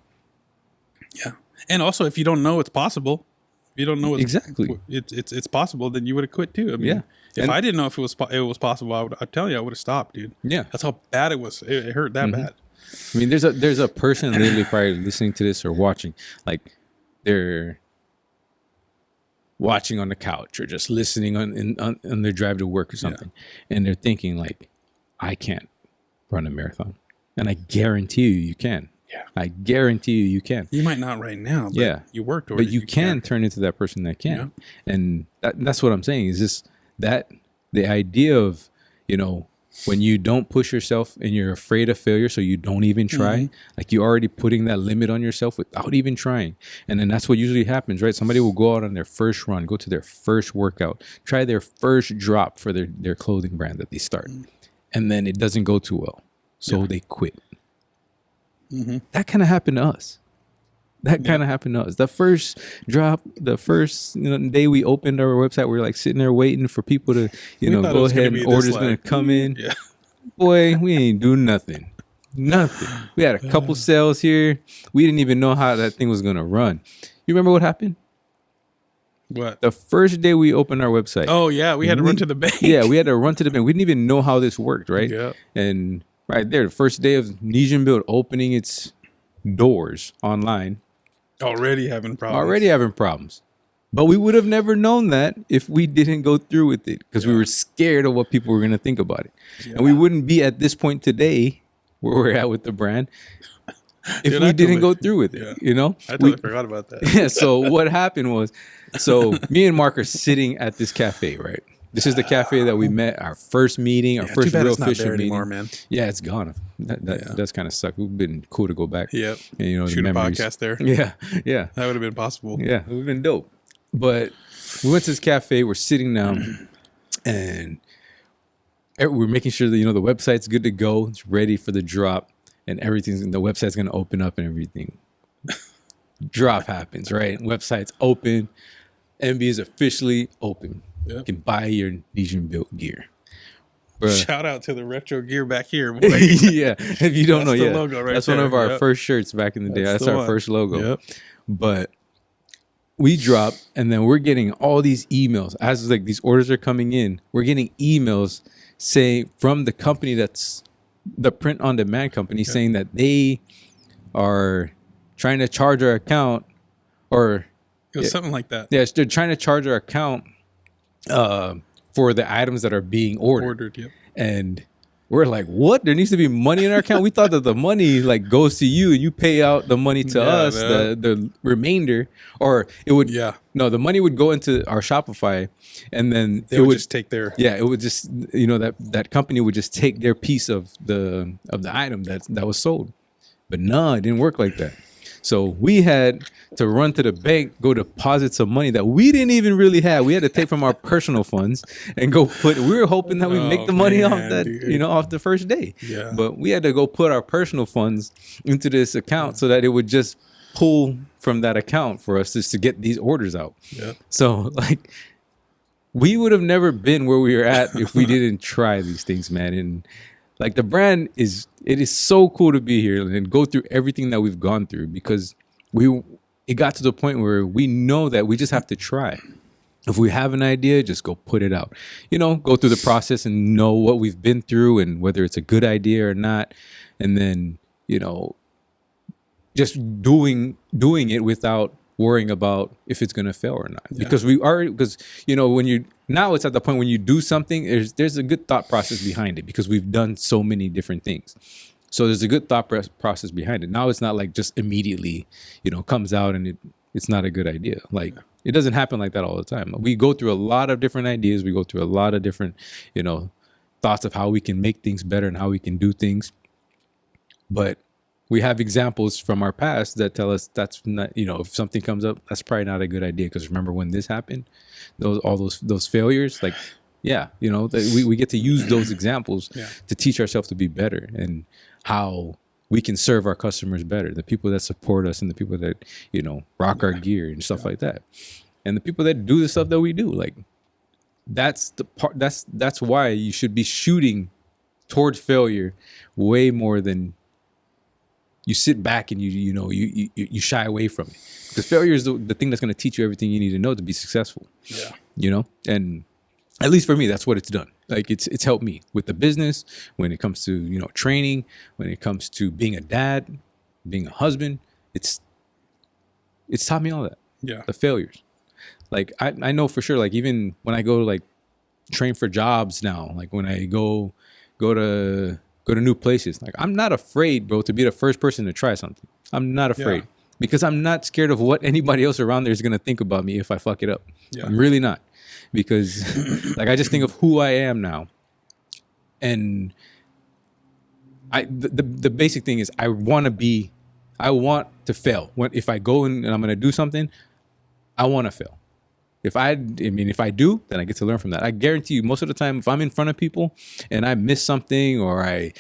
Yeah, and also if you don't know it's possible, if you don't know it's possible, then you would have quit too. I mean, if I didn't know if it was possible, I tell you I would have stopped, dude. Yeah, that's how bad it was. It hurt that bad. I mean, there's a person literally probably listening to this or watching, like they're watching on the couch or just listening on their drive to work or something, and they're thinking like, I can't run a marathon, and I guarantee you can. Yeah, I guarantee you can. You might not right now, but you worked towards it. But you can turn into that person that can. Yeah. And that's what I'm saying is just that the idea of, when you don't push yourself and you're afraid of failure, so you don't even try, like you're already putting that limit on yourself without even trying. And then that's what usually happens, right? Somebody will go out on their first run, go to their first workout, try their first drop for their clothing brand that they start. And then it doesn't go too well. So they quit. That kind of happened to us. The first drop, the first day we opened our website, we were like sitting there waiting for people to, go ahead and orders going to come in. Yeah. Boy, we ain't do nothing. Nothing. We had a couple sales here. We didn't even know how that thing was going to run. You remember what happened? What? The first day we opened our website. Oh, yeah. We had to run to the bank. Yeah, we had to run to the bank. We didn't even know how this worked, right? Yeah. And right there, the first day of Nesian Build opening its doors online. Already having problems. But we would have never known that if we didn't go through with it because we were scared of what people were going to think about it. Yeah. And we wouldn't be at this point today where we're at with the brand if we didn't go through with it, I totally forgot about that. Yeah, so what happened was, me and Mark are sitting at this cafe, right? This is the cafe that we met, our first meeting, our first real official meeting. Anymore, man. Yeah, it's gone. That's kind of sucked. We've been cool to go back. Yep. And, shoot a podcast there. Yeah. That would have been possible. Yeah, it would have been dope. But we went to this cafe. We're sitting down, and we're making sure that the website's good to go. It's ready for the drop, and the website's going to open up and everything. Drop happens, right? Website's open. MB is officially open. Yep. You can buy your Nesian built gear. Bruh. Shout out to the retro gear back here. Boy. Yeah, if you don't know, logo right that's there. one of our first shirts back in the day. That's our first logo. Yep. But we drop, and then we're getting all these emails as like these orders are coming in. We're getting emails saying from the company that's the print on demand company saying that they are trying to charge our account, or it was something like that. Yeah, they're trying to charge our account for the items that are being ordered. Yep. And we're like, what? There needs to be money in our account? We thought that the money like goes to you and you pay out the money to us, the remainder, or it would no, the money would go into our Shopify, and then it would just take their it would just that company would just take their piece of the item that was sold. But no, it didn't work like that. So we had to run to the bank, go deposit some money that we didn't even really have. We had to take from our personal funds and go put. We were hoping that we make the money off that, off the first day. Yeah. But we had to go put our personal funds into this account so that it would just pull from that account for us just to get these orders out. Yeah. So like, we would have never been where we were at if we didn't try these things, man. And like the brand is so cool to be here and go through everything that we've gone through, because it got to the point where we know that we just have to try. If we have an idea, just go put it out. Go through the process and know what we've been through and whether it's a good idea or not. And then, just doing it without worrying about if it's going to fail or not. Yeah. Because when now it's at the point when you do something, there's a good thought process behind it, because we've done so many different things. So there's a good thought process behind it. Now it's not like just immediately, comes out and it's not a good idea. Like it doesn't happen like that all the time. We go through a lot of different ideas. We go through a lot of different, thoughts of how we can make things better and how we can do things. But we have examples from our past that tell us that's not, you know, if something comes up, that's probably not a good idea. Because remember when this happened, those failures, like, yeah, you know, we get to use those examples to teach ourselves to be better and how we can serve our customers better, the people that support us and the people that, you know, rock our gear and stuff like that. And the people that do the stuff that we do, like, that's the part, that's why you should be shooting towards failure way more than you sit back and you shy away from it, because failure is the thing that's going to teach you everything you need to know to be successful. Yeah, you know, and at least for me, that's what it's done. Like it's helped me with the business when it comes to, you know, training, when it comes to being a dad, being a husband. It's taught me all that. Yeah, the failures. Like I know for sure. Like even when I go to like train for jobs now, like when I go to new places, like I'm not afraid, bro, to be the first person to try something. I'm not afraid because I'm not scared of what anybody else around there is gonna think about me if I fuck it up. Yeah. I'm really not, because like I just think of who I am now, and the basic thing is I want to fail. If I go in and I'm gonna do something, I want to fail. If I do, then I get to learn from that. I guarantee you, most of the time, if I'm in front of people and I miss something or I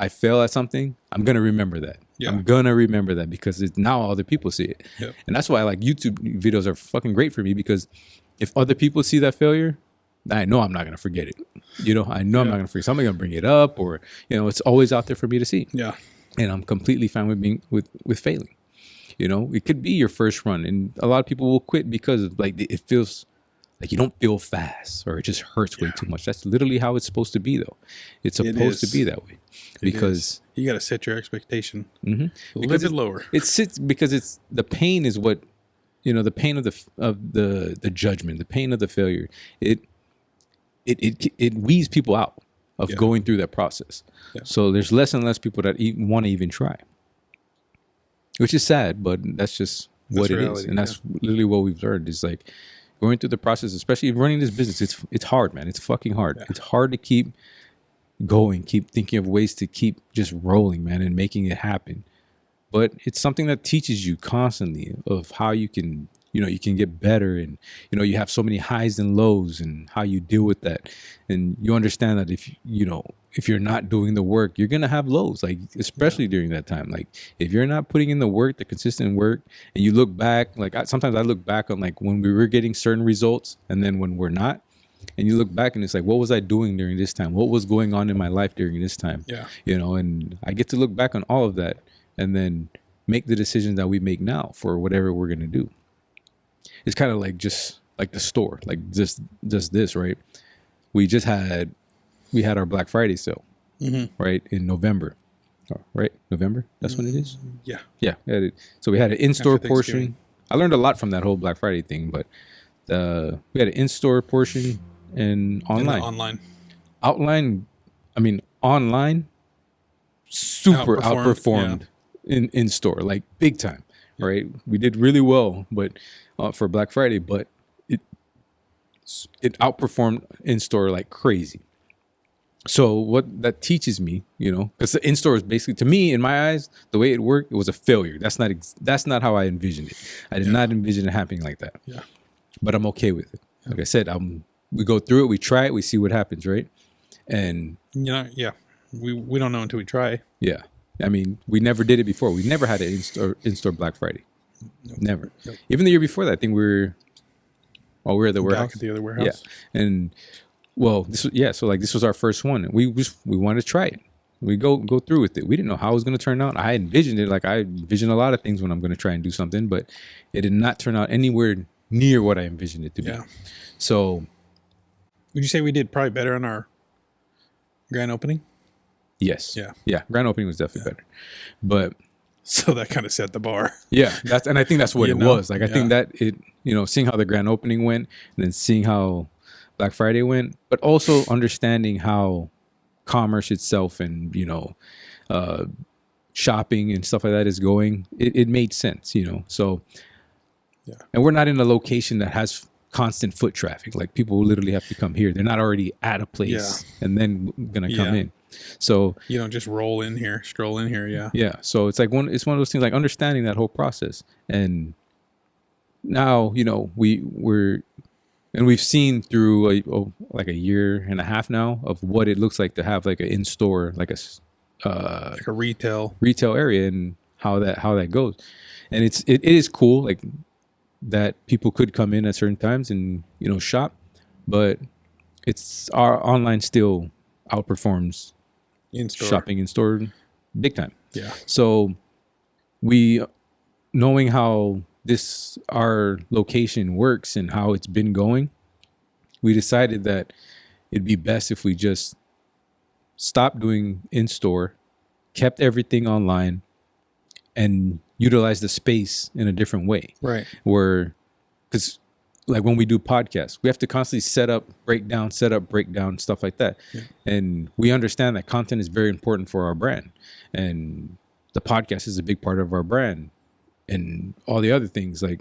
fail at something, I'm gonna remember that. Yeah. I'm gonna remember that because it's now other people see it, and that's why like YouTube videos are fucking great for me, because if other people see that failure, I know I'm not gonna forget it. You know, I know I'm not gonna forget. Somebody's gonna bring it up, or you know, it's always out there for me to see. Yeah, and I'm completely fine with being with failing. You know, it could be your first run, and a lot of people will quit because of, like, it feels like you don't feel fast, or it just hurts way too much. That's literally how it's supposed to be, though. It's supposed to be that way, because you got to set your expectation a little bit lower. It sits because it's the pain is what, you know, the pain of the judgment, the pain of the failure. It weeds people out of going through that process. Yeah. So there's less and less people that want to even try. Which is sad, but that's just what it is. And that's literally what we've learned is like going through the process, especially running this business. It's hard, man. It's fucking hard. Yeah. It's hard to keep going, keep thinking of ways to keep just rolling, man, and making it happen. But it's something that teaches you constantly of how you can, you know, you can get better, and, you know, you have so many highs and lows and how you deal with that. And you understand that if you're not doing the work, you're going to have lows, like, especially during that time. Like, if you're not putting in the work, the consistent work, and you look back, like sometimes I look back on like when we were getting certain results and then when we're not, and you look back and it's like, what was I doing during this time? What was going on in my life during this time? Yeah. You know, and I get to look back on all of that and then make the decisions that we make now for whatever we're going to do. It's kind of like just like the store, like just this, right? We had our Black Friday sale, right, in November, right? November, that's when it is. Yeah. So we had an in-store portion. I learned a lot from that whole Black Friday thing, but we had an in-store portion and online. Online, super outperformed in store, like big time, right? We did really well, but for Black Friday, but it outperformed in store like crazy. So what that teaches me, you know, because the in-store is basically, to me, in my eyes, the way it worked, it was a failure. That's not how I envisioned it. I did not envision it happening like that. Yeah. But I'm okay with it. Like I said, we go through it, we try it, we see what happens, right? And we don't know until we try. Yeah. I mean, we never did it before. We never had an in-store Black Friday. Nope. Never. Nope. Even the year before that, I think we were at the warehouse. Back at the other warehouse. Yeah. And so like this was our first one. We wanted to try it. We go through with it. We didn't know how it was going to turn out. I envisioned it, like I envision a lot of things when I'm going to try and do something, but it did not turn out anywhere near what I envisioned it to be. Yeah. So would you say we did probably better on our grand opening? Yes. Yeah. Grand opening was definitely better. But so that kind of set the bar. Yeah. And I think that's what it was. Like, I think that it, you know, seeing how the grand opening went and then seeing how Black Friday went, but also understanding how commerce itself and, you know, shopping and stuff like that is going, it made sense, you know. So, and we're not in a location that has constant foot traffic. Like, people literally have to come here. They're not already at a place and then gonna come in. So You don't just stroll in here. Yeah. yeah, so it's like it's one of those things, like understanding that whole process. And now, we've seen through like a year and a half now of what it looks like to have like an in-store, like Like a retail. area, and how that goes. And it is cool, like that people could come in at certain times and shop, but it's our online still outperforms In-store. shopping in store big time. Yeah. So we, knowing how our location works and how it's been going, we decided that it'd be best if we just stopped doing in store, kept everything online, and utilize the space in a different way. Right. Because like when we do podcasts, we have to constantly set up, break down, stuff like that. Yeah. And we understand that content is very important for our brand. And the podcast is a big part of our brand. And all the other things, like,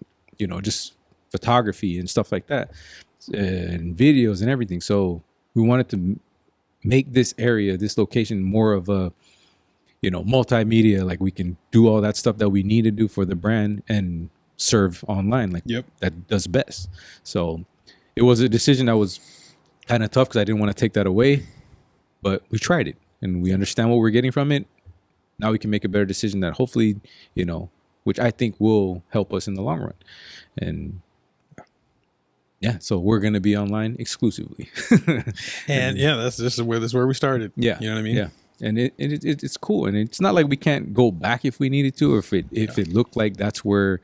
just photography and stuff like that, and videos and everything. So we wanted to make this location more of a, multimedia. Like we can do all that stuff that we need to do for the brand and serve online, like that does best. So it was a decision that was kind of tough because I didn't want to take that away, but we tried it and we understand what we're getting from it. Now we can make a better decision that hopefully, which I think will help us in the long run. And yeah, so we're going to be online exclusively. And yeah, this is where we started. Yeah. You know what I mean? Yeah. And it's cool. And it's not like we can't go back if we needed to, or if it looked like that's where,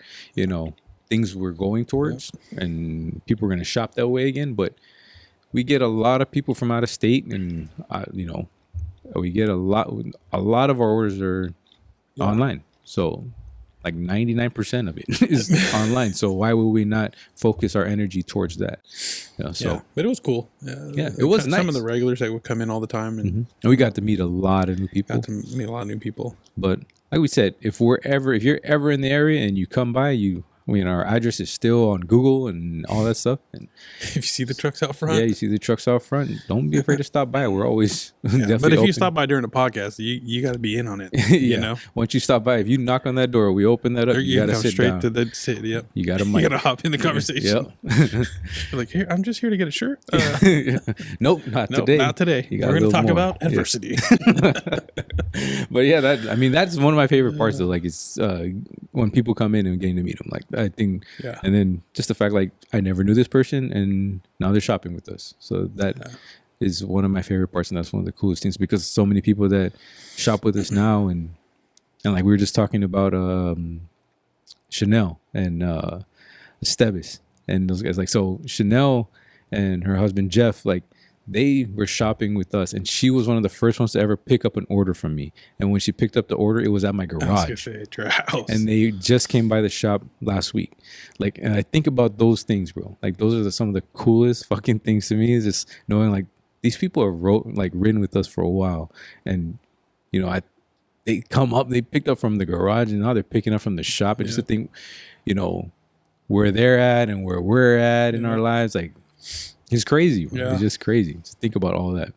things were going towards, and people were going to shop that way again. But we get a lot of people from out of state, and, we get a lot of our orders are online. So like 99% of it is online. So why would we not focus our energy towards that? But it was cool. Yeah, it was nice. Some of the regulars that would come in all the time, and we got to meet a lot of new people. But like we said, if you're ever in the area and you come by, our address is still on Google and all that stuff. And if you see the trucks out front, you see the trucks out front, don't be afraid to stop by. We're always definitely But if open. you stop by during the podcast, you got to be in on it. Once you stop by, if you knock on that door, we open that up. You got to sit straight down. to the sit. Yep. You got to You got to hop in the conversation. Yep. You're like, here, I'm just here to get a shirt. Nope, not today. Not today. We're going to talk about adversity. But yeah, that's one of my favorite parts though. Like it's when people come in and getting to meet them. Like I think, and then just the fact like I never knew this person and now they're shopping with us. So that is one of my favorite parts, and that's one of the coolest things because so many people that shop with us now, and like we were just talking about Chanel and Stebis and those guys. Like so, Chanel and her husband Jeff, like they were shopping with us, and she was one of the first ones to ever pick up an order from me. And when she picked up the order, it was at my garage. And they just came by the shop last week. Like, and I think about those things, bro. Like, those are some of the coolest fucking things to me, is just knowing like these people have ridden with us for a while, and they come up, they picked up from the garage, and now they're picking up from the shop. And just to think, where they're at and where we're at in our lives, like. It's crazy. Yeah. It's just crazy to think about all that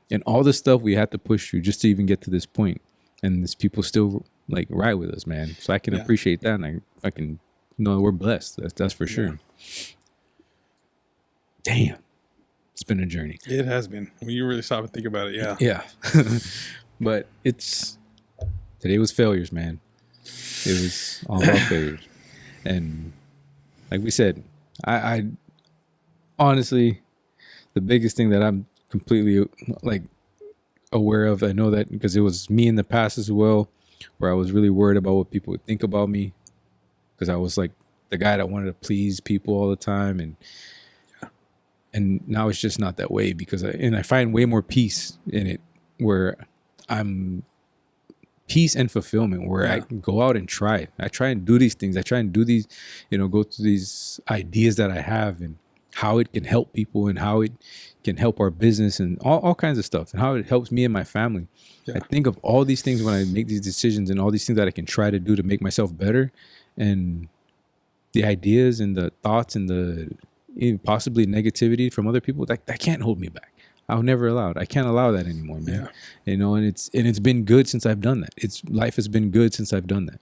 and all the stuff we had to push through just to even get to this point. And these people still like ride with us, man. So I can appreciate that. And I can know we're blessed. That's for sure. Damn. It's been a journey. It has been. When you really stop and think about it. Yeah. Yeah. But today was failures, man. It was all about failures. And like we said, I honestly, the biggest thing that I'm completely like aware of, I know that because it was me in the past as well, where I was really worried about what people would think about me, because I was like the guy that wanted to please people all the time, and now it's just not that way, because I find way more peace in it, where I'm peace and fulfillment, where I can go out and try. I try and do these things. I try and do these, go through these ideas that I have, and how it can help people, and how it can help our business, and all kinds of stuff, and how it helps me and my family. I think of all these things when I make these decisions, and all these things that I can try to do to make myself better, and the ideas and the thoughts and the possibly negativity from other people, that can't hold me back. I'll never allow it. I can't allow that anymore, man. Yeah. You know, and it's been good since I've done that. Life has been good since I've done that.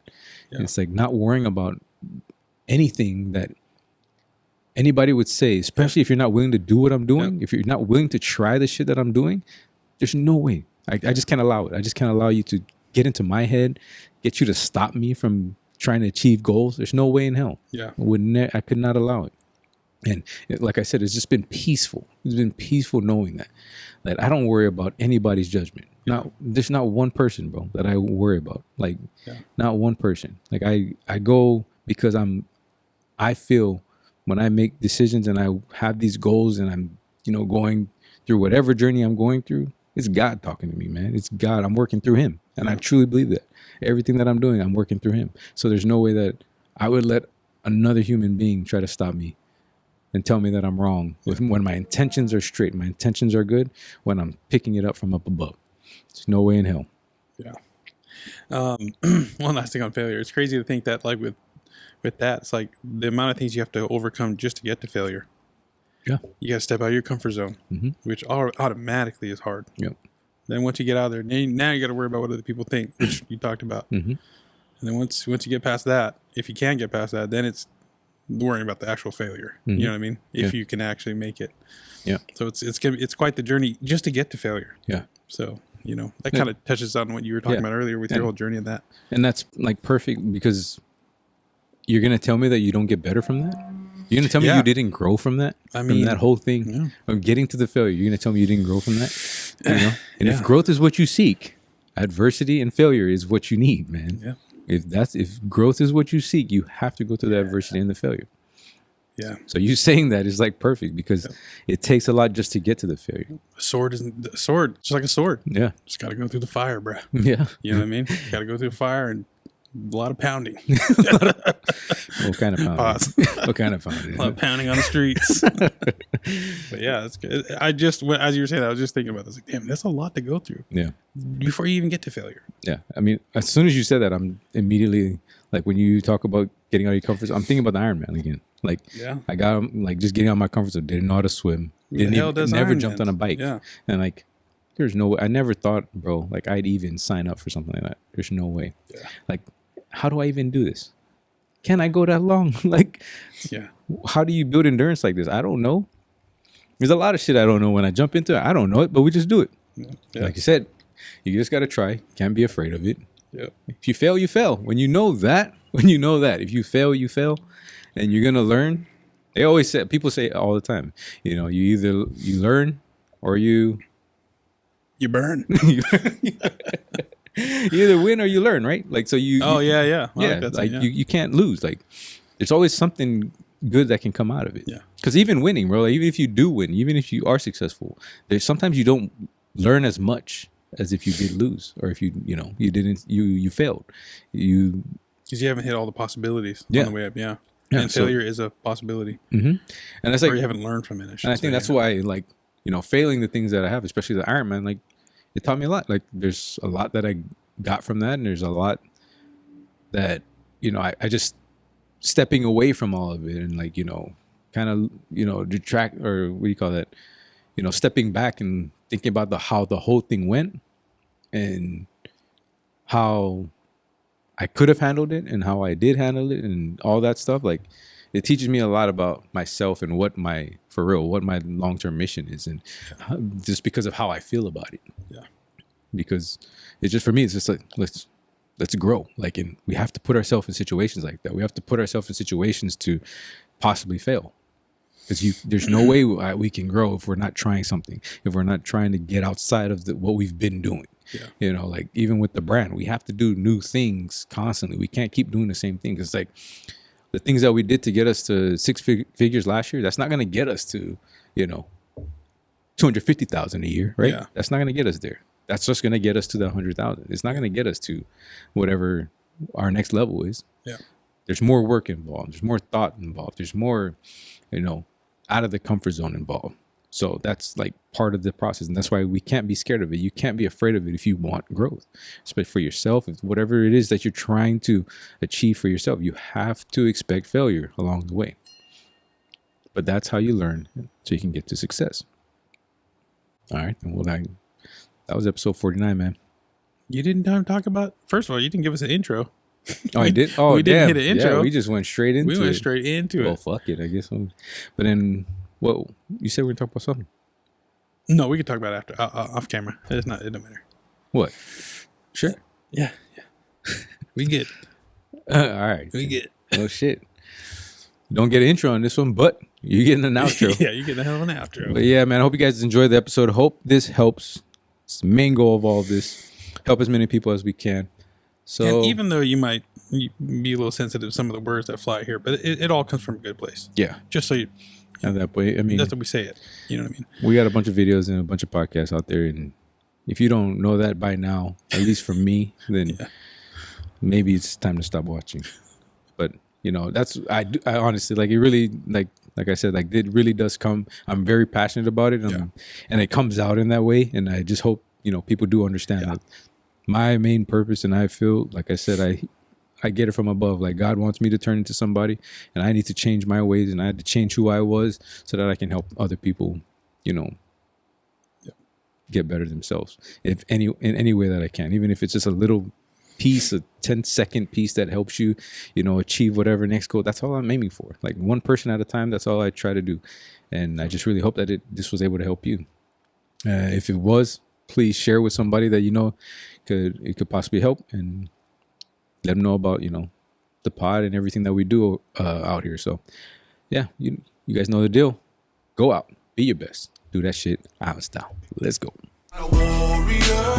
Yeah. It's like not worrying about anything that anybody would say, especially if you're not willing to do what I'm doing, if you're not willing to try the shit that I'm doing, there's no way. I just can't allow it. I just can't allow you to get into my head, get you to stop me from trying to achieve goals. There's no way in hell. Yeah. I could not allow it. And like I said, it's just been peaceful. It's been peaceful knowing that I don't worry about anybody's judgment. There's not one person, bro, that I worry about. Like, not one person. Like I go because I feel when I make decisions and I have these goals and I'm, going through whatever journey I'm going through, it's God talking to me, man. It's God. I'm working through him. And I truly believe that. Everything that I'm doing, I'm working through him. So there's no way that I would let another human being try to stop me and tell me that I'm wrong when my intentions are straight, my intentions are good, when I'm picking it up from up above. There's no way in hell. Yeah. One last thing on failure. It's crazy to think that, like, with that, it's like the amount of things you have to overcome just to get to failure. Yeah. You got to step out of your comfort zone, which automatically is hard. Yep. Then once you get out of there, now you got to worry about what other people think, which you talked about. And then once you get past that, if you can get past that, then it's worrying about the actual failure. You know what I mean? If you can actually make it. Yeah. So it's quite the journey just to get to failure. Yeah. So, that kind of touches on what you were talking about earlier with your whole journey of that. And that's like perfect because you're going to tell me that you don't get better from that? You're going to tell me you didn't grow from that? I mean, from that whole thing of getting to the failure. You're going to tell me you didn't grow from that? And if growth is what you seek, adversity and failure is what you need, man. Yeah. If growth is what you seek, you have to go through the adversity and the failure. Yeah. So you saying that is like perfect because it takes a lot just to get to the failure. A sword isn't a sword, just like a sword. Yeah. Just got to go through the fire, bro. Yeah. You know what I mean? Got to go through the fire and a lot of pounding. What kind of pounding? Pause. What kind of pounding? A lot of pounding on the streets. But yeah, that's good. As you were saying, I was just thinking about this. Like, damn, that's a lot to go through. Yeah. Before you even get to failure. Yeah. I mean, as soon as you said that, I'm immediately like when you talk about getting out of your comfort zone, I'm thinking about the Iron Man again. Like, I got like just getting out of my comfort zone. Didn't know how to swim. Never jumped on a bike. Yeah. And like, there's no way. I never thought, bro, like I'd even sign up for something like that. There's no way. Yeah. Like, how do I even do this? Can I go that long? Like, how do you build endurance like this? I don't know. There's a lot of shit I don't know when I jump into it. I don't know it, but we just do it. Yeah. Like you said, you just got to try. Can't be afraid of it. Yeah. If you fail, you fail. When you know that, if you fail, you fail, and you're going to learn. They always say, people say it all the time, you learn or you burn. You either win or you learn, right? Like, so you. Oh, yeah. You can't lose. Like, there's always something good that can come out of it. Yeah. Because even winning, bro, like, even if you do win, even if you are successful, there's sometimes you don't learn as much as if you did lose, or if you failed. Because you haven't hit all the possibilities on the way up. Yeah. And failure is a possibility. And that's like, or you haven't learned from it. And I think that's why, like, failing the things that I have, especially the Iron Man, like, it taught me a lot. Like, there's a lot that I got from that, and there's a lot that I just stepping away from all of it, and like kind of detract, or what do you call that? Stepping back and thinking about how the whole thing went, and how I could have handled it, and how I did handle it, and all that stuff. Like, it teaches me a lot about myself and what my long-term mission is, and just because of how I feel about it. Yeah. Because it's just, for me, it's just like, let's grow. Like, and we have to put ourselves in situations like that. We have to put ourselves in situations to possibly fail. Because there's no way we can grow if we're not trying something, if we're not trying to get outside of what we've been doing. Yeah. Like, even with the brand, we have to do new things constantly. We can't keep doing the same thing. It's like the things that we did to get us to six figures last year, that's not going to get us to, $250,000 a year, right? Yeah. That's not going to get us there. That's just going to get us to the 100,000. It's not going to get us to whatever our next level is. Yeah. There's more work involved. There's more thought involved. There's more, out of the comfort zone involved. So that's like part of the process. And that's why we can't be scared of it. You can't be afraid of it if you want growth, especially for yourself. If whatever it is that you're trying to achieve for yourself, you have to expect failure along the way. But that's how you learn so you can get to success. All right. Well, that was episode 49, man. You didn't talk about. First of all, you didn't give us an intro. Oh, I did. Oh, we damn. didn't hit an intro. Yeah, we just went straight into it. We went straight into Well, it. fuck it, I guess. But then, what you said we were talking about something? No, we can talk about it after off camera. It's not. It don't matter. What? Sure. Yeah. We get. All right. We get. Oh shit. Don't get an intro on this one, but you're getting an outro. Yeah, you get the hell of an outro. But yeah, man, I hope you guys enjoyed the episode. Hope this helps. It's the main goal of all of this. Help as many people as we can. So And even though you might be a little sensitive to some of the words that fly here, but it all comes from a good place. yeah, Just so you, and that way, I mean, that's what we say it. You know what I mean? we got a bunch of videos and a bunch of podcasts out there, and if you don't know that by now, at least from me, then maybe it's time to stop watching. But you know, that's I honestly like it. Really like I said, like it really does come. I'm very passionate about it, and it comes out in that way. And I just hope people do understand that my main purpose, and I feel like I said, I get it from above. Like God wants me to turn into somebody, and I need to change my ways, and I had to change who I was so that I can help other people, get better themselves. In any way that I can, even if it's just a little piece, a 10-second piece that helps you, achieve whatever next goal. That's all I'm aiming for. Like one person at a time. That's all I try to do, and I just really hope that this was able to help you. If it was, please share with somebody that could possibly help, and let them know about the pod and everything that we do out here. So yeah, you guys know the deal. Go out, be your best, do that shit. I was down. Let's go. A warrior.